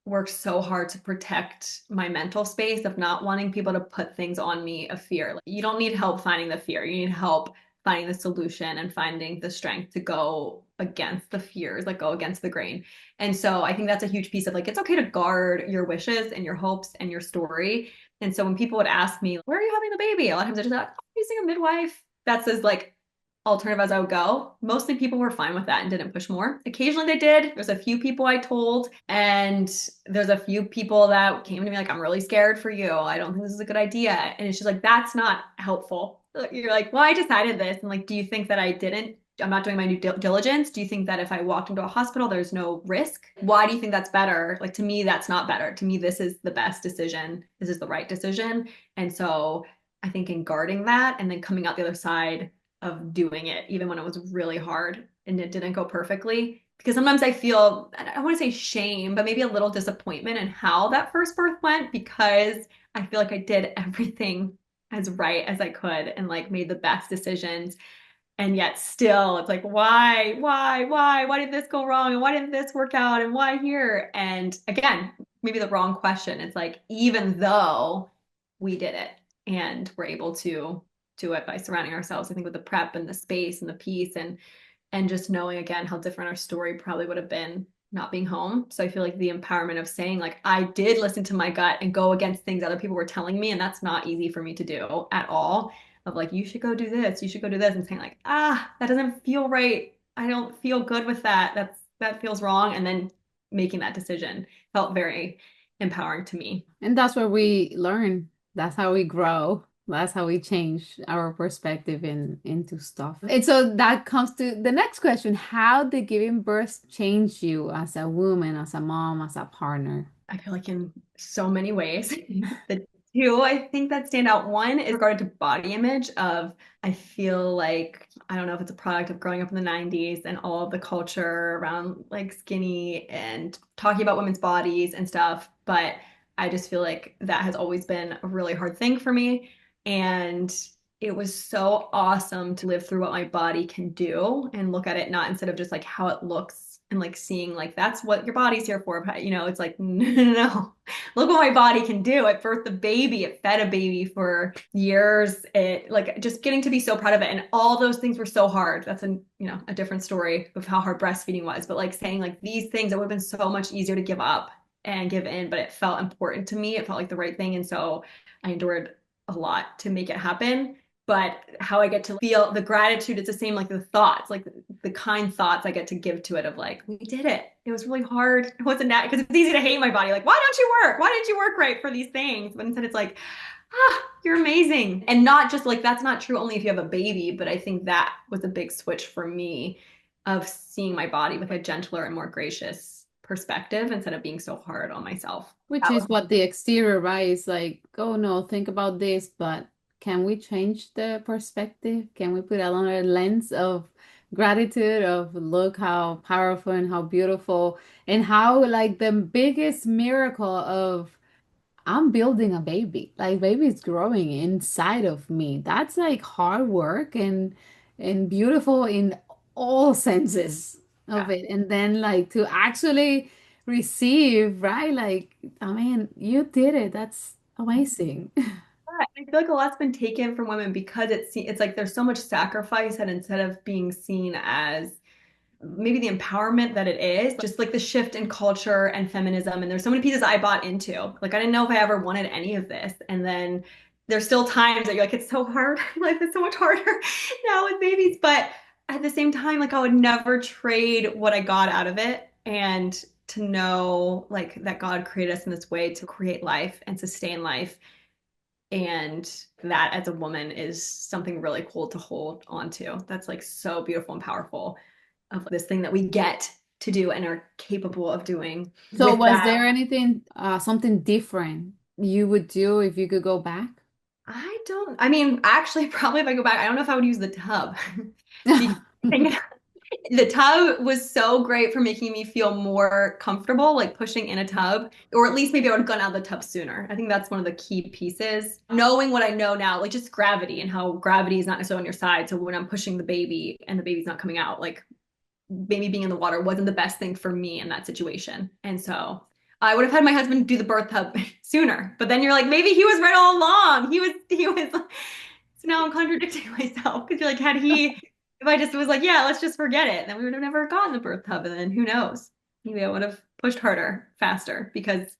worked so hard to protect my mental space of not wanting people to put things on me of fear. Like, you don't need help finding the fear. You need help finding the solution and finding the strength to go against the fears, like go against the grain. And so I think that's a huge piece of like, it's okay to guard your wishes and your hopes and your story. And so when people would ask me, where are you having the baby? A lot of times I just like, oh, I'm using a midwife. That's as like alternative as I would go. Mostly people were fine with that and didn't push more. Occasionally they did. There's a few people I told, and there's a few people that came to me like, I'm really scared for you. I don't think this is a good idea. And it's just like, that's not helpful. You're like, well, I decided this. And like, do you think that I didn't? I'm not doing my due diligence. Do you think that if I walked into a hospital, there's no risk? Why do you think that's better? Like, to me, that's not better. To me, this is the best decision. This is the right decision. And so I think in guarding that and then coming out the other side of doing it, even when it was really hard and it didn't go perfectly. Because sometimes I feel, I want to say shame, but maybe a little disappointment in how that first birth went because I feel like I did everything as right as I could and like made the best decisions. And yet still, it's like, why did this go wrong? And why didn't this work out? And why here? And again, maybe the wrong question. It's like, even though we did it and we're able to do it by surrounding ourselves, I think with the prep and the space and the peace and just knowing again how different our story probably would have been not being home. So I feel like the empowerment of saying like I did listen to my gut and go against things other people were telling me, and that's not easy for me to do at all. Of like, you should go do this, you should go do this, and saying like, that doesn't feel right. I don't feel good with that. That feels wrong. And then making that decision felt very empowering to me. And that's where we learn. That's how we grow. That's how we change our perspective into stuff. And so that comes to the next question. How did giving birth change you as a woman, as a mom, as a partner? I feel like in so many ways. The two I think that stand out. One is regarding to body image of I feel like I don't know if it's a product of growing up in the 90s and all of the culture around like skinny and talking about women's bodies and stuff, but I just feel like that has always been a really hard thing for me. And it was so awesome to live through what my body can do and look at it not instead of just like how it looks and like seeing like that's what your body's here for. You know, it's like, no, look what my body can do. It birthed a baby, it fed a baby for years. It like just getting to be so proud of it. And all those things were so hard. That's a different story of how hard breastfeeding was. But like saying like these things, it would have been so much easier to give up and give in, but it felt important to me. It felt like the right thing. And so I endured a lot to make it happen. But how I get to feel the gratitude, it's the same like the thoughts, like the kind thoughts I get to give to it of like, we did it. It was really hard. It wasn't that because it's easy to hate my body. Like, why don't you work? Why didn't you work right for these things? But instead it's like, you're amazing. And not just like that's not true only if you have a baby, but I think that was a big switch for me of seeing my body with a gentler and more gracious perspective instead of being so hard on myself. Which is what the exterior, right? Is like, oh no, think about this, but can we change the perspective? Can we put on a lens of gratitude of look how powerful and how beautiful and how like the biggest miracle of I'm building a baby. Like baby is growing inside of me. That's like hard work and beautiful in all senses of Yeah. it. And then like to actually receive, right? Like, I mean, you did it. That's amazing. I feel like a lot's been taken from women because it's like there's so much sacrifice and instead of being seen as maybe the empowerment that it is, just like the shift in culture and feminism. And there's so many pieces I bought into. Like I didn't know if I ever wanted any of this. And then there's still times that you're like, it's so hard. Life is so much harder now with babies. But at the same time, like I would never trade what I got out of it. And to know like that God created us in this way to create life and sustain life. And that as a woman is something really cool to hold on to. That's like so beautiful and powerful of this thing that we get to do and are capable of doing So with was that. there anything, something different you would do if you could go back? I mean, actually, probably if I go back, I don't know if I would use the tub. Because The tub was so great for making me feel more comfortable, like pushing in a tub, or at least maybe I would have gone out of the tub sooner. I think that's one of the key pieces. Knowing what I know now, like just gravity and how gravity is not necessarily on your side. So when I'm pushing the baby and the baby's not coming out, like maybe being in the water wasn't the best thing for me in that situation. And so I would have had my husband do the birth tub sooner. But then you're like, maybe he was right all along. He was. So now I'm contradicting myself because you're like, if I just was like, yeah, let's just forget it, then we would have never gotten the birth tub. And then who knows? Maybe I would have pushed harder, faster because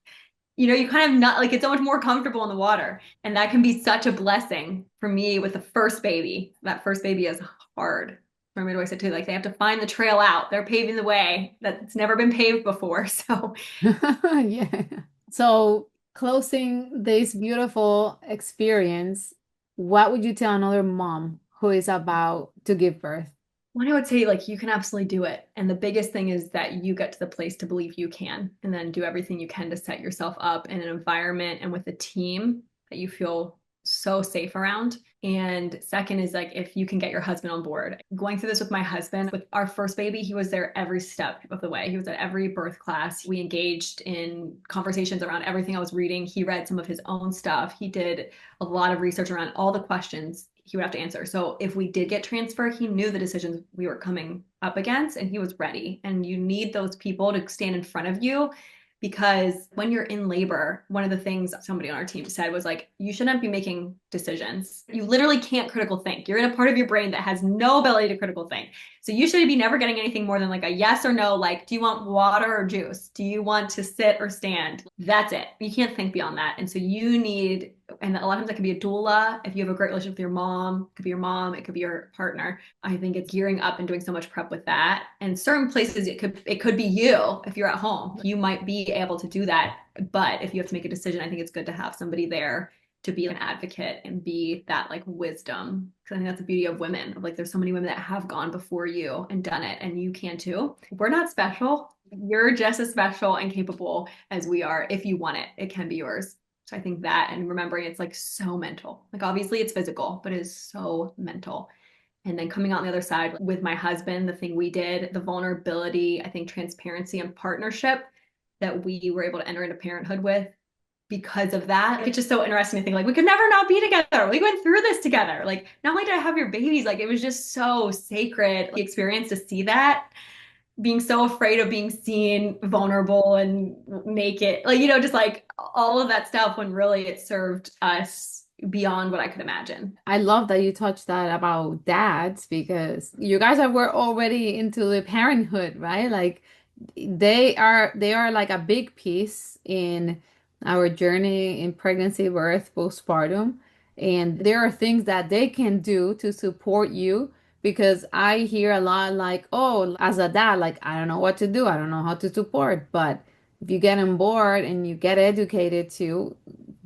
you kind of not like it's so much more comfortable in the water. And that can be such a blessing for me with the first baby. That first baby is hard. My midwife said too, like they have to find the trail out. They're paving the way that's never been paved before. So Yeah. So, closing this beautiful experience, what would you tell another mom who is about to give birth? what I would say, like, you can absolutely do it. And the biggest thing is that you get to the place to believe you can, and then do everything you can to set yourself up in an environment and with a team that you feel so safe around. And second is like, if you can get your husband on board. Going through this with my husband, with our first baby, he was there every step of the way. He was at every birth class. We engaged in conversations around everything I was reading. He read some of his own stuff. He did a lot of research around all the questions he would have to answer. So if we did get transfer, he knew the decisions we were coming up against and he was ready. And you need those people to stand in front of you because when you're in labor, one of the things somebody on our team said was like, you shouldn't be making decisions. You literally can't critical think. You're in a part of your brain that has no ability to critical think. So you should be never getting anything more than like a yes or no, like, do you want water or juice? Do you want to sit or stand? That's it. You can't think beyond that. And so you need, and a lot of times that can be a doula. If you have a great relationship with your mom, it could be your mom, it could be your partner. I think it's gearing up and doing so much prep with that. And certain places it could be you if you're at home. You might be able to do that. But if you have to make a decision, I think it's good to have somebody there to be an advocate and be that like wisdom. Because I think that's the beauty of women. Like there's so many women that have gone before you and done it, and you can too. We're not special. You're just as special and capable as we are. If you want it, it can be yours. So I think that, and remembering it's like so mental. Like obviously it's physical, but it is so mental. And then coming out on the other side with my husband, the thing we did, the vulnerability, I think transparency and partnership that we were able to enter into parenthood with because of that. It's just so interesting to think like we could never not be together. We went through this together. Like not only did I have your babies, like it was just so sacred the experience to see that, being so afraid of being seen vulnerable and naked, like just like all of that stuff when really it served us beyond what I could imagine. I love that you touched that about dads because you guys were already into the parenthood, right? Like they are like a big piece in our journey in pregnancy, birth, postpartum. And there are things that they can do to support you because I hear a lot like, oh, as a dad, like I don't know what to do. I don't know how to support. But if you get on board and you get educated too,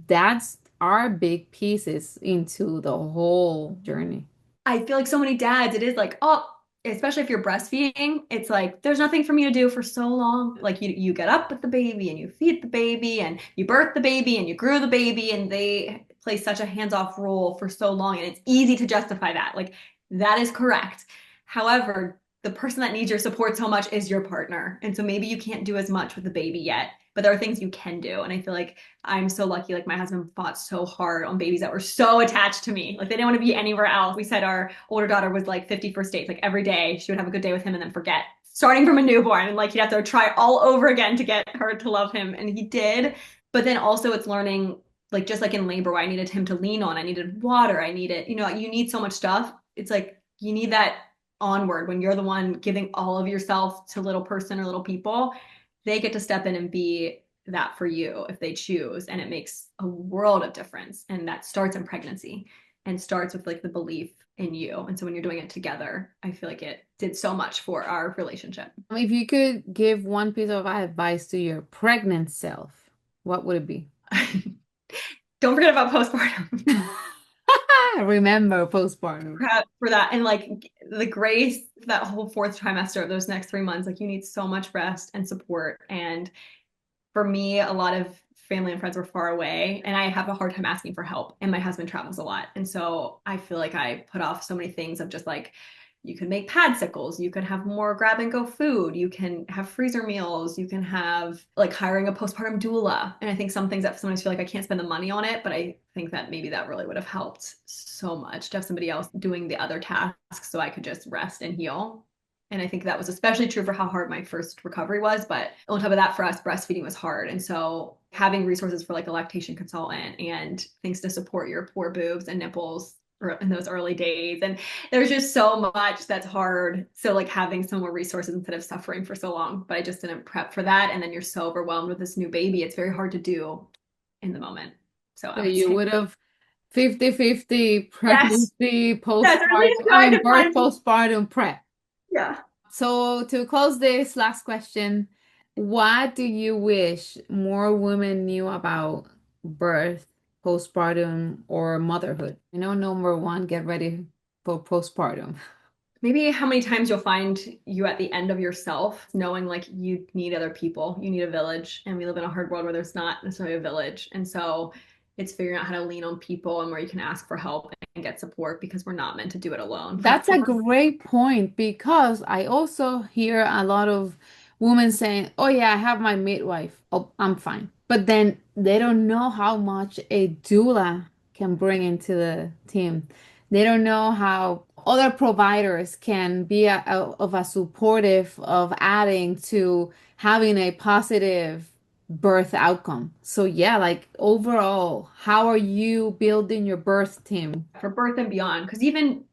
dads are big pieces into the whole journey. I feel like so many dads, it is like, oh, especially if you're breastfeeding, it's like there's nothing for me to do for so long. Like you get up with the baby and you feed the baby and you birth the baby and you grew the baby, and they play such a hands-off role for so long, and it's easy to justify that. Like that is correct. However, the person that needs your support so much is your partner. And so maybe you can't do as much with the baby yet, but there are things you can do. And I feel like I'm so lucky. Like my husband fought so hard on babies that were so attached to me. Like they didn't want to be anywhere else. We said our older daughter was like 51st dates. Like every day she would have a good day with him and then forget. Starting from a newborn, and like he'd have to try all over again to get her to love him. And he did. But then also it's learning, like just like in labor where I needed him to lean on. I needed water. I needed, you need so much stuff. It's like you need that onward when you're the one giving all of yourself to little person or little people. They get to step in and be that for you if they choose, and it makes a world of difference. And that starts in pregnancy and starts with like the belief in you. And so when you're doing it together, I feel like it did so much for our relationship. If you could give one piece of advice to your pregnant self, what would it be? Don't forget about postpartum. Remember postpartum. Prep for that, and like the grace, that whole fourth trimester of those next 3 months, like you need so much rest and support. And for me, a lot of family and friends were far away, and I have a hard time asking for help. And my husband travels a lot. And so I feel like I put off so many things of just like You can make padsicles. You can have more grab and go food. You can have freezer meals. You can have like hiring a postpartum doula. And I think some things that sometimes feel like I can't spend the money on it, but I think that maybe that really would have helped so much to have somebody else doing the other tasks so I could just rest and heal. And I think that was especially true for how hard my first recovery was. But on top of that, for us, breastfeeding was hard. And so having resources for like a lactation consultant and things to support your poor boobs and nipples in those early days. And there's just so much that's hard. So like having some more resources instead of suffering for so long, but I just didn't prep for that. And then you're so overwhelmed with this new baby. It's very hard to do in the moment. So So I would you say would have 50-50 yes, pregnancy, yes, or at postpartum, least I trying mean, to birth, find, postpartum prep. yeah. So to close this last question, what do you wish more women knew about birth, postpartum, or motherhood? Number one, get ready for postpartum. Maybe how many times you'll find you at the end of yourself, knowing like you need other people, you need a village. And we live in a hard world where there's not necessarily a village. And so it's figuring out how to lean on people and where you can ask for help and get support because we're not meant to do it alone. That's a great point because I also hear a lot of women saying, "Oh yeah, I have my midwife. Oh, I'm fine." But then they don't know how much a doula can bring into the team. They don't know how other providers can be of a supportive of adding to having a positive birth outcome. So yeah, like overall, how are you building your birth team? For birth and beyond. Because even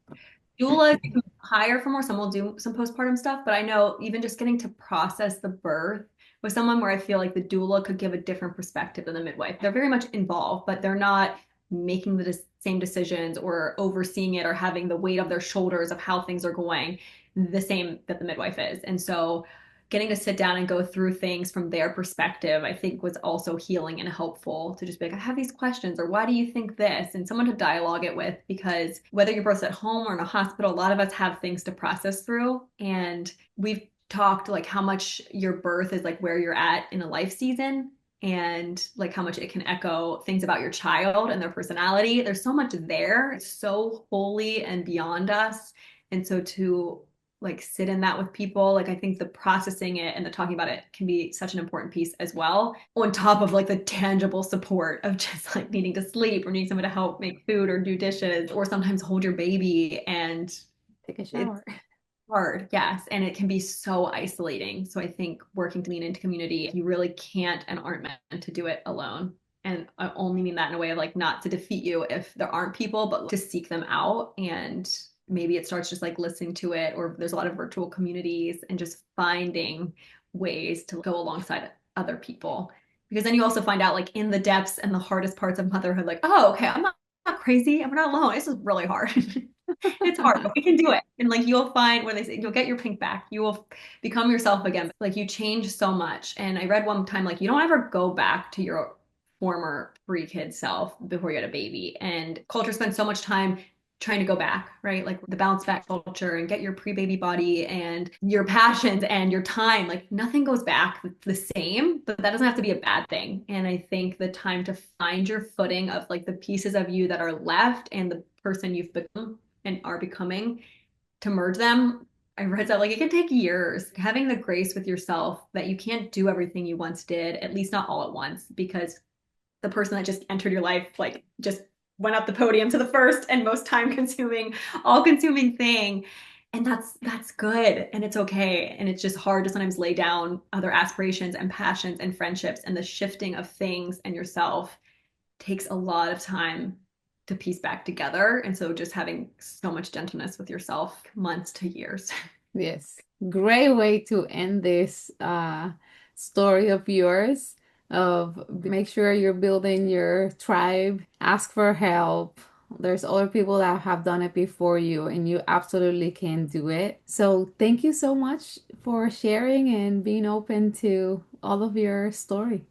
doulas you can hire for more. Some will do some postpartum stuff, but I know even just getting to process the birth with someone where I feel like the doula could give a different perspective than the midwife. They're very much involved, but they're not making the same decisions or overseeing it or having the weight of their shoulders of how things are going the same that the midwife is. And so getting to sit down and go through things from their perspective, I think was also healing and helpful to just be like, I have these questions, or why do you think this? And someone to dialogue it with, because whether you're both at home or in a hospital, a lot of us have things to process through. And we've talked like how much your birth is like where you're at in a life season and like how much it can echo things about your child and their personality. There's so much there. It's so holy and beyond us. And so to like sit in that with people, like I think the processing it and the talking about it can be such an important piece as well, on top of like the tangible support of just like needing to sleep or needing someone to help make food or do dishes or sometimes hold your baby. And Take a shower. it's hard, yes, and it can be so isolating. So I think working to lean into community, you really can't and aren't meant to do it alone. And I only mean that in a way of like not to defeat you if there aren't people, but to seek them out. And maybe it starts just like listening to it, or there's a lot of virtual communities and just finding ways to go alongside other people. Because then you also find out like in the depths and the hardest parts of motherhood, like, oh, okay, I'm not crazy. I'm not alone. This is really hard. It's hard, but we can do it. And like you'll find when they say you'll get your pink back, you will become yourself again. Like you change so much. And I read one time, like you don't ever go back to your former pre-kid self before you had a baby. And culture spends so much time trying to go back, right? Like the bounce back culture and get your pre-baby body and your passions and your time. Like nothing goes back the same, but that doesn't have to be a bad thing. And I think the time to find your footing of like the pieces of you that are left and the person you've become and are becoming, to merge them. I read that like it can take years. Having the grace with yourself that you can't do everything you once did, at least not all at once, because the person that just entered your life like just went up the podium to the first and most time consuming, all consuming thing. And that's good and it's okay. And it's just hard to sometimes lay down other aspirations and passions and friendships, and the shifting of things and yourself takes a lot of time to piece back together. And so just having so much gentleness with yourself, months to years. Yes, great way to end this story of yours. Of make sure you're building your tribe, ask for help. There's other people that have done it before you, and you absolutely can do it. So, thank you so much for sharing and being open to all of your story.